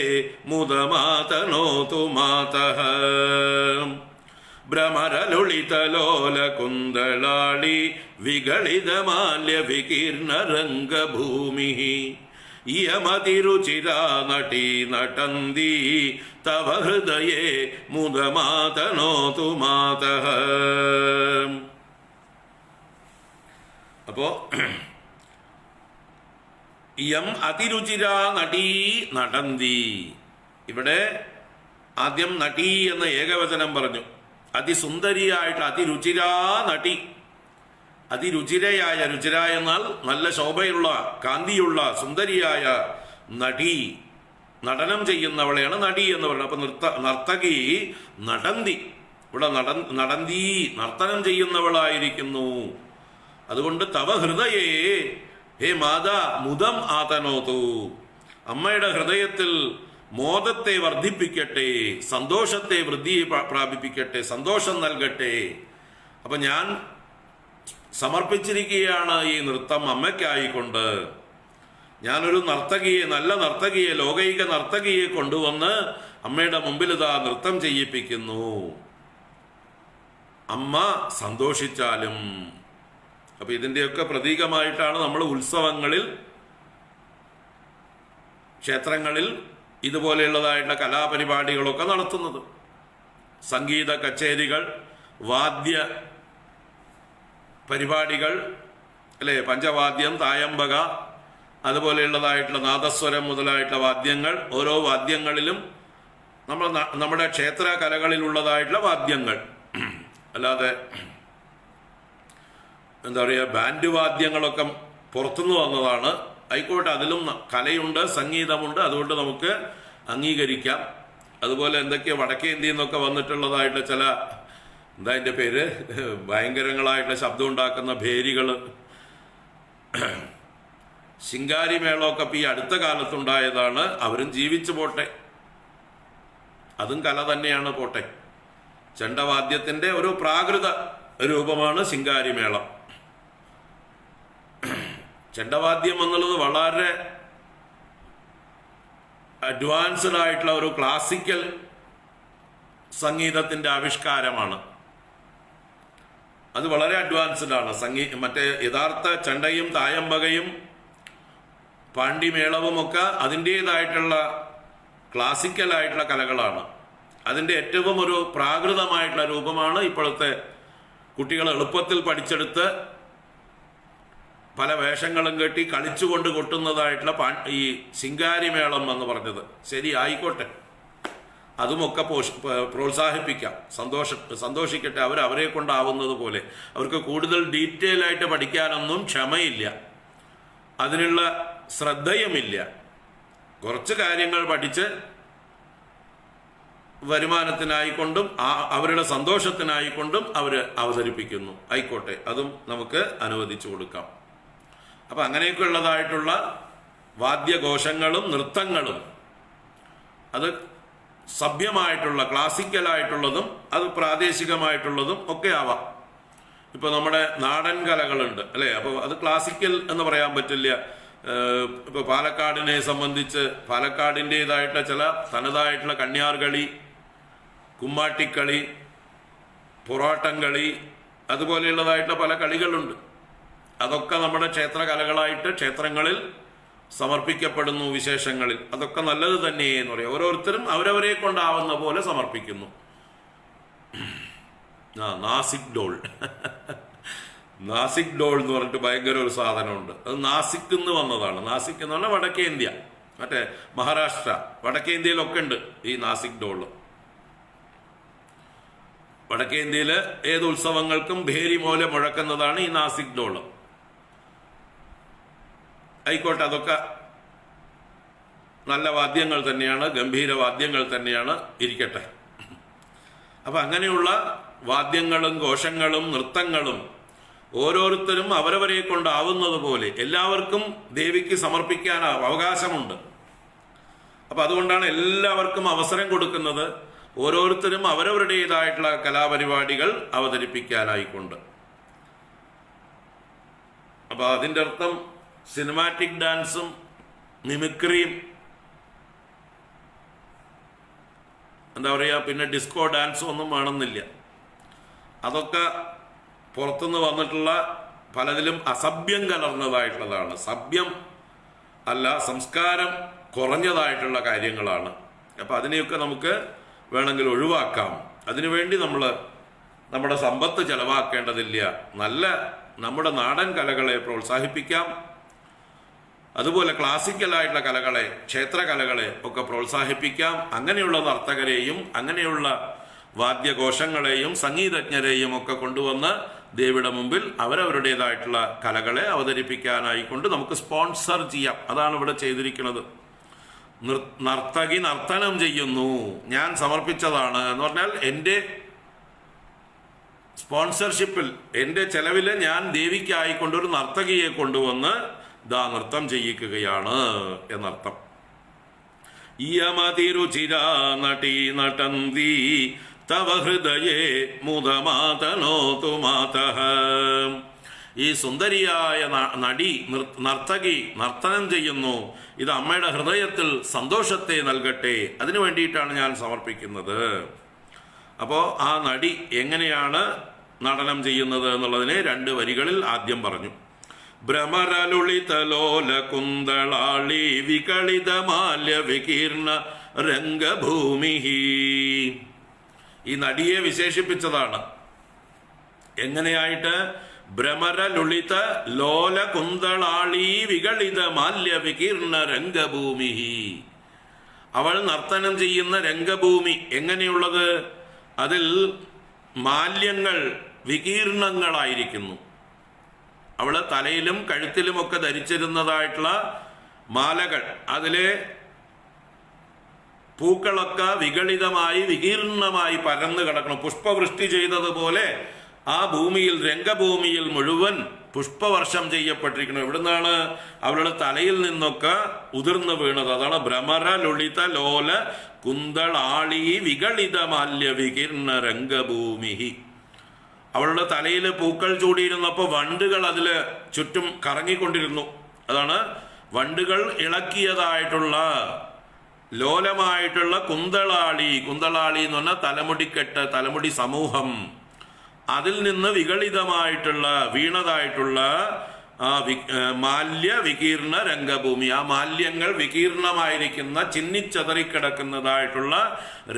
മുദമാതനോതു മാതഃ. ഭ്രമരലുളിതലോല കുന്തളാളി വികളിത മാല്യ വികീർണ രംഗഭൂമി യമതിരുചിരാ നടീ നടന്തി തവ ഹൃദയേ മുദമാതനോതു മാതഃ. അപ്പോ യം അതിരുചിരാ നടീ നടന്തി, ഇവിടെ ആദ്യം നടീ എന്ന ഏകവചനം പറഞ്ഞു. അതിസുന്ദരിയായിട്ട് അതിരുചിരാ നടി, അതിരുചിരയായ, രുചിര എന്നാൽ നല്ല ശോഭയുള്ള കാന്തിയുള്ള സുന്ദരിയായ നടി, നടനം ചെയ്യുന്നവളെയാണ് നടി എന്ന് പറയുന്നത്. അപ്പൊ നർത്തകി നടന്തി, ഇവിടെ നടന്തി നർത്തനം ചെയ്യുന്നവളായിരിക്കുന്നു. അതുകൊണ്ട് തവ ഹൃദയേ, ഹേ മാതാ മുദം ആതനോതു, അമ്മയുടെ ഹൃദയത്തിൽ മോദത്തെ വർദ്ധിപ്പിക്കട്ടെ, സന്തോഷത്തെ വൃദ്ധി പ്രാപിപ്പിക്കട്ടെ, സന്തോഷം നൽകട്ടെ. അപ്പൊ ഞാൻ സമർപ്പിച്ചിരിക്കുകയാണ് ഈ നൃത്തം അമ്മയ്ക്കായിക്കൊണ്ട്. ഞാനൊരു നർത്തകിയെ, നല്ല നർത്തകിയെ, ലോകൈക നർത്തകിയെ കൊണ്ടുവന്ന് അമ്മയുടെ മുമ്പിൽ ഇതാ നൃത്തം ചെയ്യിപ്പിക്കുന്നു. അമ്മ സന്തോഷിച്ചാലും. അപ്പൊ ഇതിന്റെയൊക്കെ പ്രതീകമായിട്ടാണ് നമ്മൾ ഉത്സവങ്ങളിൽ, ക്ഷേത്രങ്ങളിൽ ഇതുപോലെയുള്ളതായിട്ടുള്ള കലാപരിപാടികളൊക്കെ നടത്തുന്നത്. സംഗീത കച്ചേരികൾ, വാദ്യ പരിപാടികൾ, അല്ലെ, പഞ്ചവാദ്യം, തായമ്പക, അതുപോലെയുള്ളതായിട്ടുള്ള നാദസ്വരം മുതലായിട്ടുള്ള വാദ്യങ്ങൾ, ഓരോ വാദ്യങ്ങളിലും നമ്മുടെ ക്ഷേത്ര കലകളിലുള്ളതായിട്ടുള്ള വാദ്യങ്ങൾ, അല്ലാതെ എന്താ പറയുക, ബാൻഡ് വാദ്യങ്ങളൊക്കെ പുറത്തുനിന്ന് വന്നതാണ്. ആയിക്കോട്ടെ, അതിലും കലയുണ്ട്, സംഗീതമുണ്ട്, അതുകൊണ്ട് നമുക്ക് അംഗീകരിക്കാം. അതുപോലെ എന്തൊക്കെയോ വടക്കേ ഇന്ത്യയിൽ നിന്നൊക്കെ വന്നിട്ടുള്ളതായിട്ട് ചില, എന്താ അതിൻ്റെ പേര്, ഭയങ്കരങ്ങളായിട്ടുള്ള ശബ്ദം ഉണ്ടാക്കുന്ന ഭേരികൾ, ശിങ്കാരി മേളമൊക്കെ ഇപ്പം ഈ അടുത്ത കാലത്തുണ്ടായതാണ്. അവരും ജീവിച്ചു പോട്ടെ, അതും കല തന്നെയാണ്, പോട്ടെ. ചെണ്ടവാദ്യത്തിൻ്റെ ഒരു പ്രാകൃത രൂപമാണ് ശിങ്കാരി മേളം. ചെണ്ടവാദ്യം എന്നുള്ളത് വളരെ അഡ്വാൻസ്ഡ് ആയിട്ടുള്ള ഒരു ക്ലാസിക്കൽ സംഗീതത്തിന്റെ ആവിഷ്കാരമാണ്. അത് വളരെ അഡ്വാൻസ്ഡ് ആണ്. മറ്റേ യഥാർത്ഥ ചെണ്ടയും തായമ്പകയും പാണ്ടിമേളവും ഒക്കെ അതിൻ്റെതായിട്ടുള്ള ക്ലാസിക്കലായിട്ടുള്ള കലകളാണ്. അതിൻ്റെ ഏറ്റവും ഒരു പ്രാകൃതമായിട്ടുള്ള രൂപമാണ് ഇപ്പോഴത്തെ കുട്ടികൾ എളുപ്പത്തിൽ പഠിച്ചെടുത്ത് പല വേഷങ്ങളും കെട്ടി കളിച്ചുകൊണ്ട് കൊട്ടുന്നതായിട്ടുള്ള ഈ ശിങ്കാരിമേളം എന്ന് പറഞ്ഞത്. ശരി, ആയിക്കോട്ടെ, അതുമൊക്കെ പ്രോത്സാഹിപ്പിക്കാം, സന്തോഷിക്കട്ടെ. അവരെ കൊണ്ടാവുന്നത് പോലെ. അവർക്ക് കൂടുതൽ ഡീറ്റെയിൽ ആയിട്ട് പഠിക്കാനൊന്നും ക്ഷമയില്ല, അതിനുള്ള ശ്രദ്ധയുമില്ല. കുറച്ച് കാര്യങ്ങൾ പഠിച്ച് വരുമാനത്തിനായിക്കൊണ്ടും അവരുടെ സന്തോഷത്തിനായിക്കൊണ്ടും അവർ അവതരിപ്പിക്കുന്നു. ആയിക്കോട്ടെ, അതും നമുക്ക് അനുവദിച്ചു കൊടുക്കാം. അപ്പൊ അങ്ങനെയൊക്കെ ഉള്ളതായിട്ടുള്ള വാദ്യഘോഷങ്ങളും നൃത്തങ്ങളും, അത് സഭ്യമായിട്ടുള്ള ക്ലാസിക്കലായിട്ടുള്ളതും അത് പ്രാദേശികമായിട്ടുള്ളതും ഒക്കെ ആവാം. ഇപ്പൊ നമ്മുടെ നാടൻ കലകളുണ്ട്, അല്ലെ? അപ്പോൾ അത് ക്ലാസിക്കൽ എന്ന് പറയാൻ പറ്റില്ല. ഇപ്പൊ പാലക്കാടിനെ സംബന്ധിച്ച് പാലക്കാടിൻ്റെതായിട്ടുള്ള ചില തനതായിട്ടുള്ള കണ്യാർകളി, കുമ്മാട്ടിക്കളി, പൊറാട്ടം കളി, അതുപോലെയുള്ളതായിട്ടുള്ള പല കളികളുണ്ട്. അതൊക്കെ നമ്മുടെ ക്ഷേത്ര കലകളായിട്ട് ക്ഷേത്രങ്ങളിൽ സമർപ്പിക്കപ്പെടുന്നു വിശേഷങ്ങളിൽ. അതൊക്കെ നല്ലത് തന്നെ എന്ന് പറയും. ഓരോരുത്തരും അവരവരെ കൊണ്ടാവുന്ന പോലെ സമർപ്പിക്കുന്നു. നാസിക് ഡോൾ നാസിക് ഡോൾ എന്ന് പറഞ്ഞിട്ട് ഭയങ്കര ഒരു സാധനമുണ്ട്. അത് നാസിക് എന്ന് വന്നതാണ്. നാസിക് എന്ന് പറഞ്ഞാൽ വടക്കേ ഇന്ത്യ, മറ്റേ മഹാരാഷ്ട്ര, വടക്കേ ഇന്ത്യയിലൊക്കെ ഉണ്ട് ഈ നാസിക് ഡോള്. വടക്കേ ഇന്ത്യയില് ഏത് ഉത്സവങ്ങൾക്കും ഭേരി മൂല മുഴക്കുന്നതാണ് ഈ നാസിക് ഡോള്. ആയിക്കോട്ടെ, അതൊക്കെ നല്ല വാദ്യങ്ങൾ തന്നെയാണ്, ഗംഭീര വാദ്യങ്ങൾ തന്നെയാണ്, ഇരിക്കട്ടെ. അപ്പൊ അങ്ങനെയുള്ള വാദ്യങ്ങളും ഘോഷങ്ങളും നൃത്തങ്ങളും ഓരോരുത്തരും അവരവരെ കൊണ്ടാവുന്നത് പോലെ എല്ലാവർക്കും ദേവിക്ക് സമർപ്പിക്കാൻ അവകാശമുണ്ട്. അപ്പൊ അതുകൊണ്ടാണ് എല്ലാവർക്കും അവസരം കൊടുക്കുന്നത്, ഓരോരുത്തരും അവരവരുടേതായിട്ടുള്ള കലാപരിപാടികൾ അവതരിപ്പിക്കാനായിക്കൊണ്ട്. അപ്പൊ അതിൻ്റെ അർത്ഥം സിനിമാറ്റിക് ഡാൻസും മിമിക്രിയും എന്താ പറയുക, പിന്നെ ഡിസ്കോ ഡാൻസും ഒന്നും വേണമെന്നില്ല. അതൊക്കെ പുറത്തുനിന്ന് വന്നിട്ടുള്ള പലതിലും അസഭ്യം കലർന്നതായിട്ടുള്ളതാണ്. സഭ്യം അല്ല, സംസ്കാരം കുറഞ്ഞതായിട്ടുള്ള കാര്യങ്ങളാണ്. അപ്പം അതിനെയൊക്കെ നമുക്ക് വേണമെങ്കിൽ ഒഴിവാക്കാം. അതിനുവേണ്ടി നമ്മൾ നമ്മുടെ സമ്പത്ത് ചെലവാക്കേണ്ടതില്ല. നല്ല നമ്മുടെ നാടൻ കലകളെ പ്രോത്സാഹിപ്പിക്കാം. അതുപോലെ ക്ലാസിക്കലായിട്ടുള്ള കലകളെ, ക്ഷേത്രകലകളെ ഒക്കെ പ്രോത്സാഹിപ്പിക്കാം. അങ്ങനെയുള്ള നർത്തകരെയും അങ്ങനെയുള്ള വാദ്യഘോഷങ്ങളെയും സംഗീതജ്ഞരെയും ഒക്കെ കൊണ്ടുവന്ന് ദേവിയുടെ മുമ്പിൽ അവരവരുടേതായിട്ടുള്ള കലകളെ അവതരിപ്പിക്കാനായിക്കൊണ്ട് നമുക്ക് സ്പോൺസർ ചെയ്യാം. അതാണ് ഇവിടെ ചെയ്തിരിക്കുന്നത്. നർത്തകി നർത്തനം ചെയ്യുന്നു, ഞാൻ സമർപ്പിച്ചതാണ് എന്ന് പറഞ്ഞാൽ എൻ്റെ സ്പോൺസർഷിപ്പിൽ, എൻ്റെ ചെലവിൽ ഞാൻ ദേവിക്കായിക്കൊണ്ടൊരു നർത്തകിയെ കൊണ്ടുവന്ന് നൃത്തം ചെയ്യിക്കുകയാണ് എന്നർത്ഥം. യമതിരുചിരാ നടി നടന്തി തവ ഹൃദയേ മുദമാതനോതു മാതഃ. ഈ സുന്ദരിയായ നടി നർത്തകി നർത്തനം ചെയ്യുന്നു, ഇത് അമ്മയുടെ ഹൃദയത്തിൽ സന്തോഷത്തെ നൽകട്ടെ, അതിനു വേണ്ടിയിട്ടാണ് ഞാൻ സമർപ്പിക്കുന്നത്. അപ്പോൾ ആ നടി എങ്ങനെയാണ് നടനം ചെയ്യുന്നത് എന്നുള്ളതിനെ 2 വരികളിൽ ആദ്യം പറഞ്ഞു. ഭ്രമരലുളിതലോല കുന്തളാളി വികളിത മാല്യ വികീർണ രംഗഭൂമി. ഈ നടിയെ വിശേഷിപ്പിച്ചതാണ്. എങ്ങനെയായിട്ട്? ഭ്രമരലുളിത ലോല കുന്തളാളി വികളിത മാല്യ വികീർണ രംഗഭൂമി. അവൾ നർത്തനം ചെയ്യുന്ന രംഗഭൂമി എങ്ങനെയുള്ളത്? അതിൽ മാല്യങ്ങൾ വികീർണങ്ങളായിരിക്കുന്നു. അവള് തലയിലും കഴുത്തിലുമൊക്കെ ധരിച്ചിരുന്നതായിട്ടുള്ള മാലകൾ, അതിലെ പൂക്കളൊക്കെ വികളിതമായി വികീർണമായി പരന്നു കിടക്കണം. പുഷ്പവൃഷ്ടി ചെയ്തതുപോലെ ആ ഭൂമിയിൽ, രംഗഭൂമിയിൽ മുഴുവൻ പുഷ്പവർഷം ചെയ്യപ്പെട്ടിരിക്കണം. എവിടുന്നാണ്? അവളുടെ തലയിൽ നിന്നൊക്കെ ഉതിർന്നു വീണത്. അതാണ് ഭ്രമര ലുളിത ലോല കുന്തളാളി വികളിത മാല്യ വികീർണ രംഗഭൂമി. അവളുടെ തലയിൽ പൂക്കൾ ചൂടിയിരുന്നപ്പോൾ വണ്ടുകൾ അതില് ചുറ്റും കറങ്ങിക്കൊണ്ടിരുന്നു. അതാണ് വണ്ടുകൾ ഇളക്കിയതായിട്ടുള്ള ലോലമായിട്ടുള്ള കുന്തളാളി. കുന്തളാളി എന്ന് പറഞ്ഞാൽ തലമുടിക്കെട്ട്, തലമുടി സമൂഹം. അതിൽ നിന്ന് വികളിതമായിട്ടുള്ള വീണതായിട്ടുള്ള മാല്യ വികീർണ രംഗഭൂമി. ആ മാല്യങ്ങൾ വികീർണമായിരിക്കുന്ന ചിന്നിച്ചതറിക്കിടക്കുന്നതായിട്ടുള്ള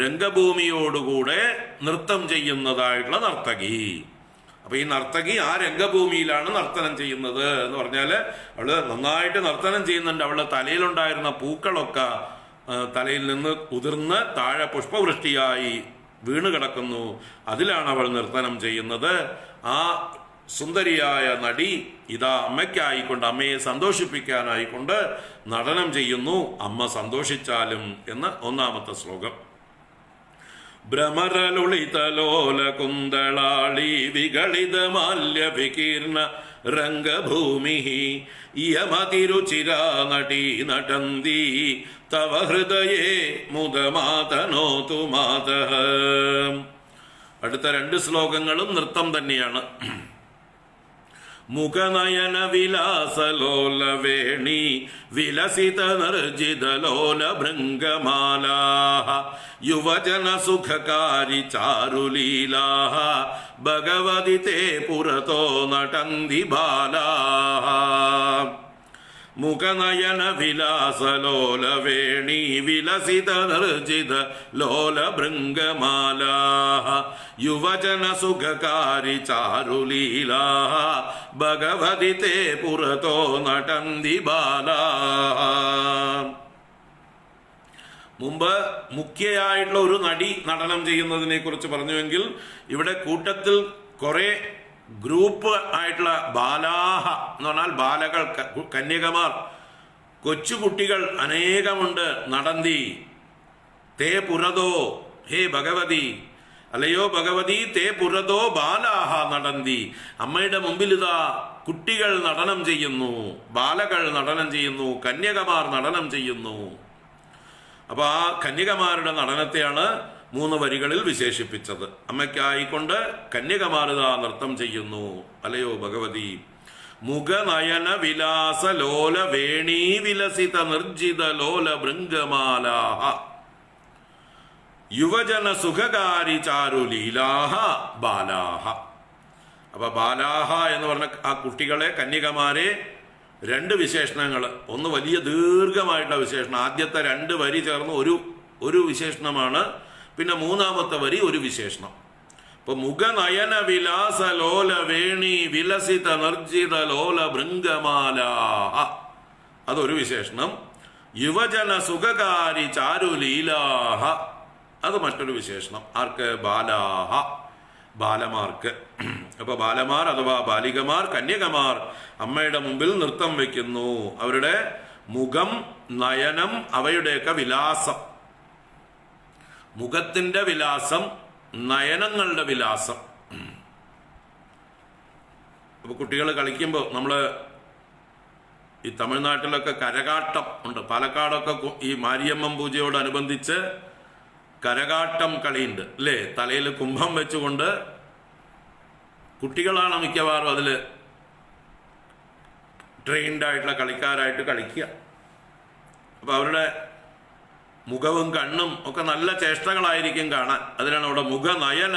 രംഗഭൂമിയോടുകൂടെ നൃത്തം ചെയ്യുന്നതായിട്ടുള്ള നർത്തകി. അപ്പൊ ഈ നർത്തകി ആ രംഗഭൂമിയിലാണ് നർത്തനം ചെയ്യുന്നത് എന്ന് പറഞ്ഞാല് അവള് നന്നായിട്ട് നർത്തനം ചെയ്യുന്നുണ്ട്. അവളുടെ തലയിലുണ്ടായിരുന്ന പൂക്കളൊക്കെ തലയിൽ നിന്ന് ഉതിർന്ന് താഴെ പുഷ്പവൃഷ്ടിയായി വീണ് കിടക്കുന്നു. അതിലാണ് അവൾ നൃത്തനം ചെയ്യുന്നത്. ആ സുന്ദരിയായ നടി ഇതാ അമ്മയ്ക്കായിക്കൊണ്ട്, അമ്മയെ സന്തോഷിപ്പിക്കാനായിക്കൊണ്ട് നടനം ചെയ്യുന്നു. അമ്മ സന്തോഷിച്ചാലും എന്ന് 1-ാമത്തെ ശ്ലോകം. ഭ്രമരലുളിതലോല കുന്തളാളി വികളിത മാല്യ വികീർണ രംഗഭൂമി യമതിരുചിരാ നടി നടന്തി തവ ഹൃദയേ മുദമാതനോതു മാതഃ. അടുത്ത 2 ശ്ലോകങ്ങളും നൃത്തം തന്നെയാണ്. മുഖനയന വിലാസലോല വേണി വിലസിത നിർജിതലോല ഭൃംഗമാലാ യുവജന സുഖകാരി ചാരുലീലാ ഭഗവതി തേ പുരതോ നടന്തി ബാലാ. മുഖനയന വിലാസലോല വേണി വിലസിത നിർജിത ലോല ഭൃംഗമാലാ യുവജന സുഖകാരി ചാരുലീലാ ഭഗവതി തേ പുരതോ നടന്തി ബാലാ. മുമ്പ് മുഖ്യയായിട്ടുള്ള ഒരു നടി നടനം ചെയ്യുന്നതിനെ കുറിച്ച് പറഞ്ഞുവെങ്കിൽ ഇവിടെ കൂട്ടത്തിൽ കുറെ ഗ്രൂപ്പ് ആയിട്ടുള്ള ബാലാഹ എന്ന് പറഞ്ഞാൽ ബാലകൾ, കന്യകമാർ, കൊച്ചുകുട്ടികൾ അനേകമുണ്ട്. നടന്തി തേ പുരതോ, ഹേ ഭഗവതി, അല്ലയോ ഭഗവതി തേ പുരതോ ബാലാഹ നടന്തി, അമ്മയുടെ മുമ്പിൽ ഇതാ കുട്ടികൾ നടനം ചെയ്യുന്നു, ബാലകൾ നടനം ചെയ്യുന്നു, കന്യകമാർ നടനം ചെയ്യുന്നു. അപ്പൊ ആ കന്യകമാരുടെ നടനത്തെയാണ് 3 വരികളിൽ വിശേഷിപ്പിച്ചത്. അമ്മയ്ക്കായിക്കൊണ്ട് കന്യകമാരിതാ നൃത്തം ചെയ്യുന്നു. അല്ലയോ ഭഗവതി മുഖനയന വിലാസ ലോല വേണീ വിലസിത നിർജിത ലോല ഭൃംഗമാലാഹ യുവജന സുഖകാരി ചാരുലീലാഹ ബാലാഹ. അപ്പൊ ബാലാഹ എന്ന് പറഞ്ഞ ആ കുട്ടികളെ, കന്യകമാരെ 2 വിശേഷണങ്ങൾ. ഒന്ന് വലിയ ദീർഘമായിട്ടുള്ള വിശേഷണം, ആദ്യത്തെ 2 വരി ചേർന്ന് ഒരു വിശേഷണമാണ്. പിന്നെ 3-ാമത്തെ വരി ഒരു വിശേഷണം. ഇപ്പൊ മുഖനയന വിലാസ ലോല വേണി വിലസിത നിർജിത ലോല ഭൃംഗമാലാഹ അതൊരു വിശേഷണം. യുവജന സുഖകാരി ചാരുലീലാഹ അത് മറ്റൊരു വിശേഷണം. ആർക്ക്? ബാലാഹ, ബാലമാർക്ക്. അപ്പൊ ബാലമാർ അഥവാ ബാലികമാർ, കന്യകമാർ അമ്മയുടെ മുമ്പിൽ നൃത്തം വയ്ക്കുന്നു. അവരുടെ മുഖം, നയനം, അവയുടെയൊക്കെ വിലാസം, മുഖത്തിന്റെ വിലാസം, നയനങ്ങളുടെ വിലാസം. അപ്പൊ കുട്ടികൾ കളിക്കുമ്പോൾ നമ്മള് ഈ തമിഴ്നാട്ടിലൊക്കെ കരകാട്ടം ഉണ്ട്. പാലക്കാടൊക്കെ ഈ മാരിയമ്മൻ പൂജയോടനുബന്ധിച്ച് കരകാട്ടം കളിയുണ്ട് അല്ലേ? തലയിൽ കുംഭം വെച്ചുകൊണ്ട് കുട്ടികളാണ് മിക്കവാറും അതിൽ ട്രെയിൻഡ് ആയിട്ടുള്ള കളിക്കാരായിട്ട് കളിക്കുക. അപ്പൊ അവരുടെ മുഖവും കണ്ണും ഒക്കെ നല്ല ചേഷ്ടകളായിരിക്കും കാണാൻ. അതിനാണ് അവിടെ മുഖനയന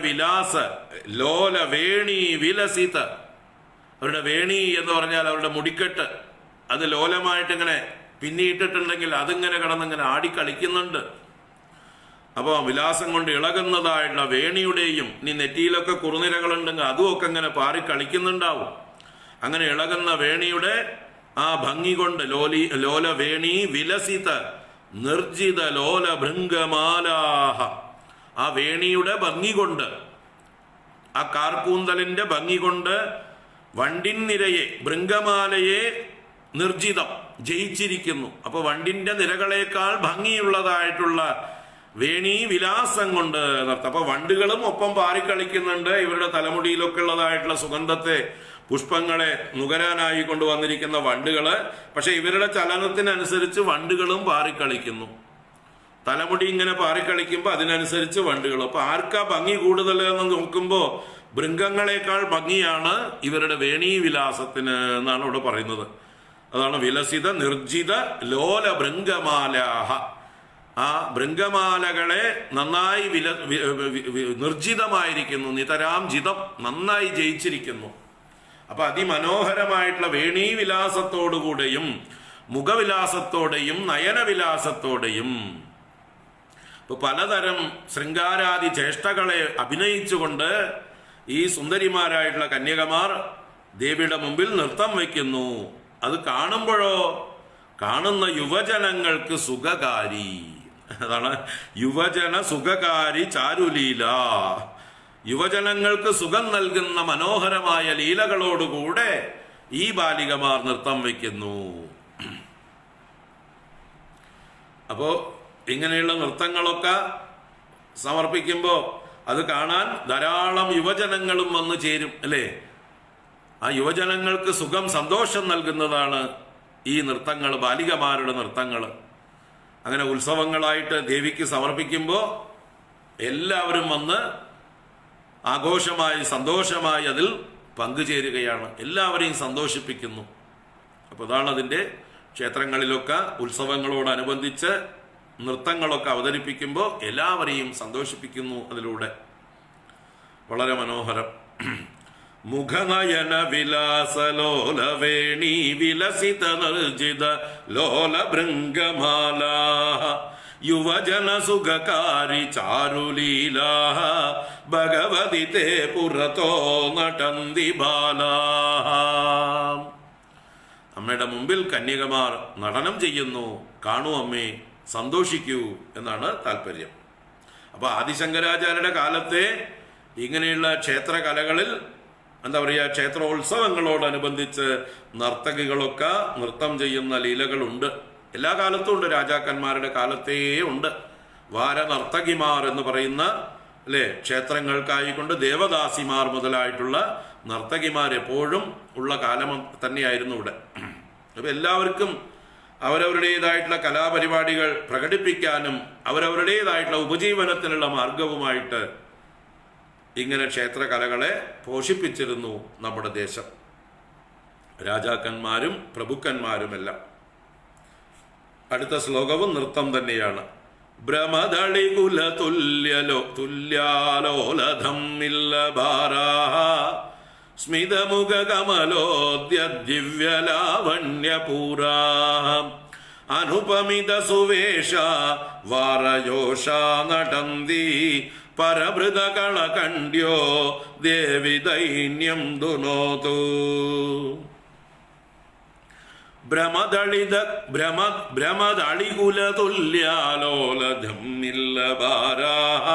വിലാസ ലോല വേണി വിലസിത. അവരുടെ വേണി എന്ന് പറഞ്ഞാൽ അവരുടെ മുടിക്കെട്ട്, അത് ലോലമായിട്ട് ഇങ്ങനെ പിന്നിയിട്ടിട്ടുണ്ടെങ്കിൽ അതിങ്ങനെ കിടന്നിങ്ങനെ ആടിക്കളിക്കുന്നുണ്ട്. അപ്പോൾ വിലാസം കൊണ്ട് ഇളകുന്നതായിട്ടുള്ള വേണിയുടെയും, ഇനി നെറ്റിയിലൊക്കെ കുറുനിരകളുണ്ടെങ്കിൽ അതുമൊക്കെ ഇങ്ങനെ പാറി കളിക്കുന്നുണ്ടാവും. അങ്ങനെ ഇളകുന്ന വേണിയുടെ ആ ഭംഗി കൊണ്ട് ലോല വേണി വിലസിത നിർജിത ലോല ഭൃംഗമാലാഹ, ആ വേണിയുടെ ഭംഗി കൊണ്ട്, ആ കാർക്കൂന്തലിന്റെ ഭംഗി കൊണ്ട് വണ്ടിൻ നിരയെ, ഭൃംഗമാലയെ നിർജിതം ജയിച്ചിരിക്കുന്നു. അപ്പൊ വണ്ടിന്റെ നിരകളേക്കാൾ ഭംഗിയുള്ളതായിട്ടുള്ള വേണി വിലാസം കൊണ്ട് നിർത്താം. അപ്പൊ വണ്ടുകളും ഒപ്പം പാറിക്കളിക്കുന്നുണ്ട്. ഇവരുടെ തലമുടിയിലൊക്കെ ഉള്ളതായിട്ടുള്ള സുഗന്ധത്തെ, പുഷ്പങ്ങളെ നുകരാനായി കൊണ്ടുവന്നിരിക്കുന്ന വണ്ടുകള്. പക്ഷെ ഇവരുടെ ചലനത്തിനനുസരിച്ച് വണ്ടുകളും പാറിക്കളിക്കുന്നു. തലമുടി ഇങ്ങനെ പാറിക്കളിക്കുമ്പോൾ അതിനനുസരിച്ച് വണ്ടുകൾ. അപ്പൊ ആർക്കാ ഭംഗി കൂടുതൽ എന്ന് നോക്കുമ്പോ ഭൃംഗങ്ങളെക്കാൾ ഭംഗിയാണ് ഇവരുടെ വേണീ വിലാസത്തിന് എന്നാണ് ഇവിടെ പറയുന്നത്. അതാണ് വിലസിത നിർജിത ലോല ഭൃംഗമാലാഹ. ആ ഭൃംഗമാലകളെ നന്നായി നിർജിതമായിരിക്കുന്നു, നിതരാം ജിതം, നന്നായി ജയിച്ചിരിക്കുന്നു. അപ്പൊ അതിമനോഹരമായിട്ടുള്ള വേണീ വിലാസത്തോടുകൂടെയും മുഖവിലാസത്തോടെയും നയനവിലാസത്തോടെയും ഇപ്പൊ പലതരം ശൃംഗാരാദി ചേഷ്ടകളെ അഭിനയിച്ചുകൊണ്ട് ഈ സുന്ദരിമാരായിട്ടുള്ള കന്യകമാർ ദേവിയുടെ മുമ്പിൽ നൃത്തം വയ്ക്കുന്നു. അത് കാണുമ്പോഴോ കാണുന്ന യുവജനങ്ങൾക്ക് സുഖകാരി. അതാണ് യുവജന സുഖകാരി ചാരുലീല. യുവജനങ്ങൾക്ക് സുഖം നൽകുന്ന മനോഹരമായ ലീലകളോടുകൂടെ ഈ ബാലികമാർ നൃത്തം വയ്ക്കുന്നു. അപ്പോ ഇങ്ങനെയുള്ള നൃത്തങ്ങളൊക്കെ സമർപ്പിക്കുമ്പോൾ അത് കാണാൻ ധാരാളം യുവജനങ്ങളും വന്നു ചേരും അല്ലേ? ആ യുവജനങ്ങൾക്ക് സുഖം, സന്തോഷം നൽകുന്നതാണ് ഈ നൃത്തങ്ങൾ, ബാലികമാരുടെ നൃത്തങ്ങൾ. അങ്ങനെ ഉത്സവങ്ങളായിട്ട് ദേവിക്ക് സമർപ്പിക്കുമ്പോൾ എല്ലാവരും വന്ന് ആഘോഷമായി സന്തോഷമായി അതിൽ പങ്കുചേരുകയാണ്, എല്ലാവരെയും സന്തോഷിപ്പിക്കുന്നു. അപ്പോൾ അതാണ് അതിൻ്റെ ക്ഷേത്രങ്ങളിലൊക്കെ ഉത്സവങ്ങളോടനുബന്ധിച്ച് നൃത്തങ്ങളൊക്കെ അവതരിപ്പിക്കുമ്പോൾ എല്ലാവരെയും സന്തോഷിപ്പിക്കുന്നു അതിലൂടെ. വളരെ മനോഹരം. മുഖനയന വിലാസലോല വേണി വിലസിത നിർജിത ലോല ഭൃംഗമാല യുവജന സുഖകാരി ചാരുലീലാ ഭഗവതി തേ പുരതോ നടന്തി ബാലാ. അമ്മയുടെ മുമ്പിൽ കന്യകമാർ നടനം ചെയ്യുന്നു, കാണൂ അമ്മേ, സന്തോഷിക്കൂ എന്നാണ് താല്പര്യം. അപ്പൊ ആദിശങ്കരാചാര്യരുടെ കാലത്തെ ഇങ്ങനെയുള്ള ക്ഷേത്രകലകളിൽ എന്താ പറയുക, ക്ഷേത്രോത്സവങ്ങളോടനുബന്ധിച്ച് നർത്തകികളൊക്കെ നൃത്തം ചെയ്യുന്ന ലീലകളുണ്ട്. എല്ലാ കാലത്തും ഉണ്ട്, രാജാക്കന്മാരുടെ കാലത്തേ ഉണ്ട്. വാരനർത്തകിമാർ എന്ന് പറയുന്ന അല്ലേ ക്ഷേത്രങ്ങൾക്കായിക്കൊണ്ട് ദേവദാസിമാർ മുതലായിട്ടുള്ള നർത്തകിമാർ എപ്പോഴും ഉള്ള കാലം തന്നെയായിരുന്നു ഇവിടെ. അപ്പോൾ എല്ലാവർക്കും അവരവരുടേതായിട്ടുള്ള കലാപരിപാടികൾ പ്രകടിപ്പിക്കാനും അവരവരുടേതായിട്ടുള്ള ഉപജീവനത്തിനുള്ള മാർഗവുമായിട്ട് ഇങ്ങനെ ക്ഷേത്രകലകളെ പോഷിപ്പിച്ചിരുന്നു നമ്മുടെ ദേശം, രാജാക്കന്മാരും പ്രഭുക്കന്മാരുമെല്ലാം. അടുത്ത ശ്ലോകവും നൃത്തം തന്നെയാണ്. ഭ്രമദളികുല തുല്യാലോലധം മില്ലഭാരാഃ സ്മിതമുഖ കമലോദ്യ ദിവ്യലാവണ്യപൂരാഃ അനുപമിത സുവേഷ വാരയോഷാ നടന്തി പരഭൃത കളകണ്ഡ്യോ ദേവി ദൈന്യം ദുനോതു. ഭ്രമദളികുല തുല്യാലോലധം മില്ലഭാരാഃ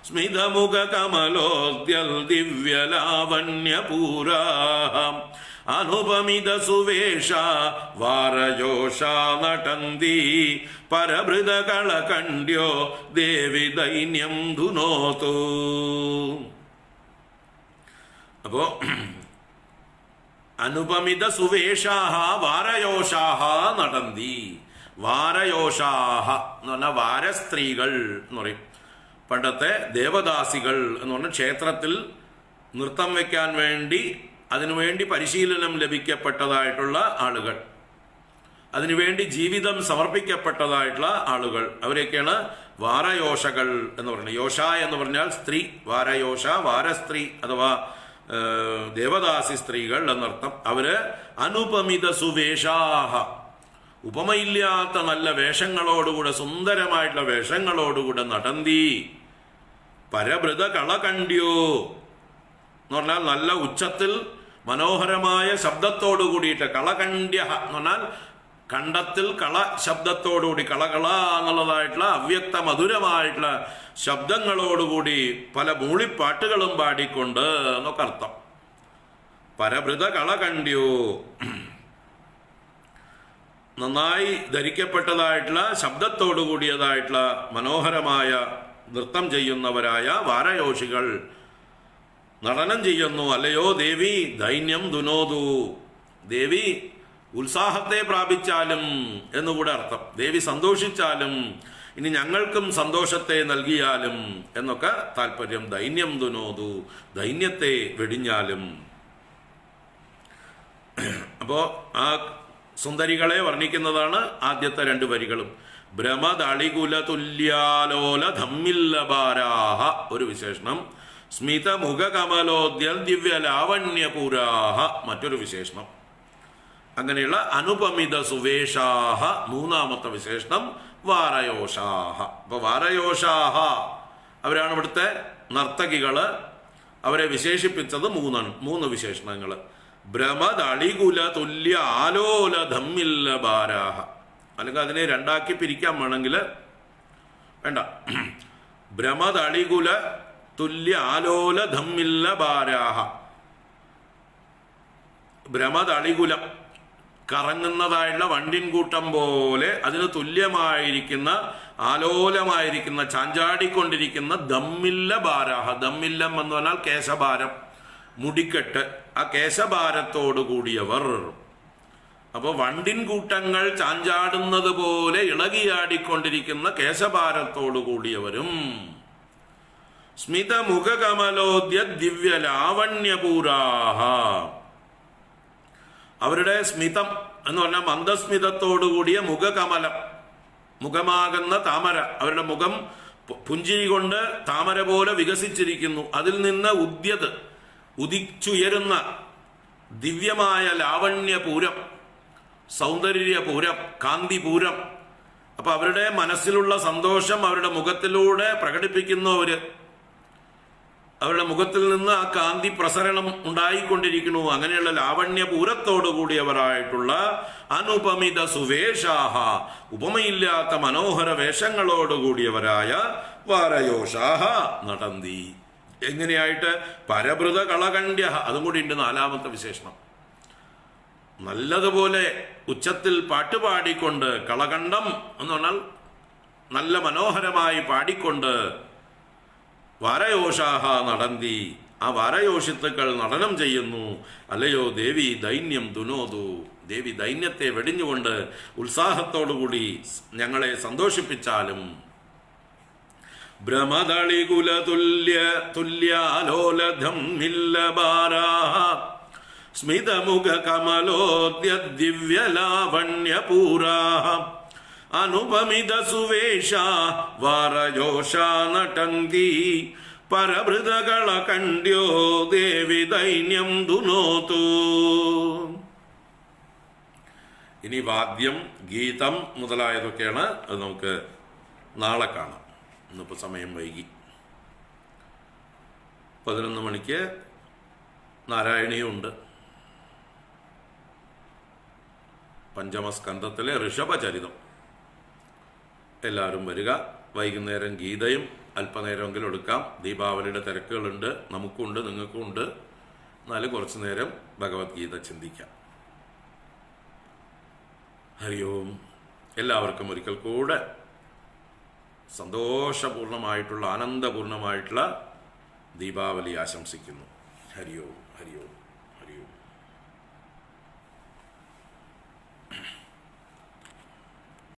സ്മിതമുഖ കമലോദ്യൽ ദിവ്യലാവണ്യപൂരാഃ അനുപമിത സുവേഷ വാരയോഷാ നടന്തി പരഭൃത കളകണ്ഡ്യോ ദേവി ദൈന്യം ദുനോതു. അപ്പോ അനുപമിത സുവേഷാഹ വാരയോഷാഹ നടന്തി. വാരയോഷാഹ എന്ന് പറഞ്ഞാൽ വാരസ്ത്രീകൾ എന്ന് പറയും. പണ്ടത്തെ ദേവദാസികൾ എന്ന് പറഞ്ഞാൽ ക്ഷേത്രത്തിൽ നൃത്തം വയ്ക്കാൻ വേണ്ടി അതിനുവേണ്ടി പരിശീലനം ലഭിക്കപ്പെട്ടതായിട്ടുള്ള ആളുകൾ, അതിനുവേണ്ടി ജീവിതം സമർപ്പിക്കപ്പെട്ടതായിട്ടുള്ള ആളുകൾ, അവരെയൊക്കെയാണ് വാരയോഷകൾ എന്ന് പറയുന്നത്. യോഷ എന്ന് പറഞ്ഞാൽ സ്ത്രീ, വാരയോഷ വാരസ്ത്രീ അഥവാ ദേവദാസി സ്ത്രീകൾ എന്നർത്ഥം. അവര് അനുപമിത സുവേഷാഹ, ഉപമയില്ലാത്ത നല്ല വേഷങ്ങളോടുകൂടെ, സുന്ദരമായിട്ടുള്ള വേഷങ്ങളോടുകൂടെ നടന്തി. പരഭൃത കളകണ്ഡ്യോ എന്ന് പറഞ്ഞാൽ നല്ല ഉച്ചത്തിൽ മനോഹരമായ ശബ്ദത്തോടു കൂടിയിട്ട്, കളകണ്ഡ്യ എന്ന് പറഞ്ഞാൽ കണ്ടത്തിൽ കള ശബ്ദത്തോടുകൂടി, കളകള എന്നുള്ളതായിട്ടുള്ള അവ്യക്ത മധുരമായിട്ടുള്ള ശബ്ദങ്ങളോടുകൂടി പല മൂളിപ്പാട്ടുകളും പാടിക്കൊണ്ട് എന്നൊക്കെ അർത്ഥം. പരഭൃത കളകണ്ഡ്യോ, നന്നായി ധരിക്കപ്പെട്ടതായിട്ടുള്ള ശബ്ദത്തോടു കൂടിയതായിട്ടുള്ള മനോഹരമായ നൃത്തം ചെയ്യുന്നവരായ വാരയോഷികൾ നടനം ചെയ്യുന്നു. അല്ലയോ ദേവി ദൈന്യം ദുനോതു, ദേവി ഉത്സാഹത്തെ പ്രാപിച്ചാലും എന്നുകൂടെ അർത്ഥം. ദേവി സന്തോഷിച്ചാലും ഇനി ഞങ്ങൾക്കും സന്തോഷത്തെ നൽകിയാലും എന്നൊക്കെ താല്പര്യം. ദൈന്യം ദുനോതു, ദൈന്യത്തെ വെടിഞ്ഞാലും. അപ്പോ ആ സുന്ദരികളെ വർണ്ണിക്കുന്നതാണ് ആദ്യത്തെ രണ്ട് വരികളും. ഭ്രമദളികുല തുല്യാലോല ധമ്മില്ലഭാരാഹ ഒരു വിശേഷണം, സ്മിതമുഖ കമലോദ്യൽ ദിവ്യലാവണ്യപുരാഹ മറ്റൊരു വിശേഷണം. അങ്ങനെയുള്ള അനുപമിത സുവേഷാഹ മൂന്നാമത്തെ വിശേഷണം. വാരയോഷാഹ, അപ്പൊ വാരയോഷാഹ അവരാണ് ഇവിടുത്തെ നർത്തകികള്. അവരെ വിശേഷിപ്പിച്ചത് മൂന്ന് വിശേഷണങ്ങൾ. ഭ്രമദളികുല തുല്യ ആലോല ധമ്മില്ലഭാരാഹ, അല്ലെങ്കിൽ അതിനെ രണ്ടാക്കി പിരിക്കാൻ വേണമെങ്കിൽ വേണ്ട. ഭ്രമദളികുല തുല്യ ആലോല ധമ്മില്ലഭാരാഹ. ഭ്രമദളികുലം കറങ്ങുന്നതായുള്ള വണ്ടിൻ കൂട്ടം പോലെ അതിന് തുല്യമായിരിക്കുന്ന ആലോലമായിരിക്കുന്ന ചാഞ്ചാടിക്കൊണ്ടിരിക്കുന്ന ദമ്മില്ല ഭാരാഹ. ദമ്മില്ലം എന്ന് പറഞ്ഞാൽ കേശഭാരം, മുടിക്കെട്ട്, ആ കേശഭാരത്തോടു കൂടിയവർ. അപ്പോൾ വണ്ടിൻ കൂട്ടങ്ങൾ ചാഞ്ചാടുന്നത് പോലെ ഇളകിയാടിക്കൊണ്ടിരിക്കുന്ന കേശഭാരത്തോടു കൂടിയവരും. സ്മിതമുഖ കമലോദ്യ ദിവ്യ ലാവണ്യപൂരാഹ, അവരുടെ സ്മിതം എന്ന് പറഞ്ഞാൽ മന്ദസ്മിതത്തോടുകൂടിയ മുഖകമലം, മുഖമാകുന്ന താമര, അവരുടെ മുഖം പുഞ്ചിരി കൊണ്ട് താമര പോലെ വികസിച്ചിരിക്കുന്നു. അതിൽ നിന്ന് ഉദിച്ചുയരുന്ന ദിവ്യമായ ലാവണ്യപൂരം, സൗന്ദര്യപൂരം, കാന്തിപൂരം. അപ്പൊ അവരുടെ മനസ്സിലുള്ള സന്തോഷം അവരുടെ മുഖത്തിലൂടെ പ്രകടിപ്പിക്കുന്നു. അവരുടെ മുഖത്തിൽ നിന്ന് ആ കാന്തി പ്രസരണം ഉണ്ടായിക്കൊണ്ടിരിക്കുന്നു. അങ്ങനെയുള്ള ലാവണ്യപൂരത്തോടു കൂടിയവരായിട്ടുള്ള അനുപമിത സുവേഷാഹ, ഉപമയില്ലാത്ത മനോഹര വേഷങ്ങളോടുകൂടിയവരായ വാരയോഷാഹ നടന്തി. എങ്ങനെയായിട്ട്? പരഭൃത കളകണ്ഡ്യ, അതും കൂടി ഉണ്ട് നാലാമത്തെ വിശേഷണം. നല്ലതുപോലെ ഉച്ചത്തിൽ പാട്ടുപാടിക്കൊണ്ട്, കളകണ്ഠം എന്ന് പറഞ്ഞാൽ നല്ല മനോഹരമായി പാടിക്കൊണ്ട് വാരയോഷാഹ നടന്തി, ആ വാരയോഷിത്തുക്കൾ നടനം ചെയ്യുന്നു. അല്ലയോ ദേവി ദൈന്യം ദുനോതു, ദേവി ദൈന്യത്തെ വെടിഞ്ഞുകൊണ്ട് ഉത്സാഹത്തോടുകൂടി ഞങ്ങളെ സന്തോഷിപ്പിച്ചാലും. ഭ്രമദളികുല തുല്യാലോലധം മില്ലബാരാഹ സ്മിതമുഖ കമലോദ്യ ദിവ്യലാവണ്യപൂരാഹ അനുപമിത സുവേഷ വാരയോഷ നടന്തി പരഭൃതകള കണ്ട്യോ ദേവി ദൈന്യം ദുനോതു. ഇനി വാദ്യം, ഗീതം മുതലായതൊക്കെയാണ്. അത് നമുക്ക് നാളെ കാണാം. ഇന്നിപ്പോൾ സമയം വൈകി. 11 മണിക്ക് നാരായണീയമുണ്ട്. പഞ്ചമസ്കന്ധത്തിലെ ഋഷഭചരിതം. എല്ലാവരും വരിക. വൈകുന്നേരം ഗീതയും അല്പനേരമെങ്കിലും എടുക്കാം. ദീപാവലിയുടെ തിരക്കുകളുണ്ട്, നമുക്കുണ്ട്, നിങ്ങൾക്കുണ്ട്. എന്നാലും കുറച്ചു നേരം ഭഗവത്ഗീത ചിന്തിക്കാം. ഹരി ഓം. എല്ലാവർക്കും ഒരിക്കൽ കൂടെ സന്തോഷപൂർണമായിട്ടുള്ള, ആനന്ദപൂർണമായിട്ടുള്ള ദീപാവലി ആശംസിക്കുന്നു. ഹരി ഓം, ഹരി ഓം.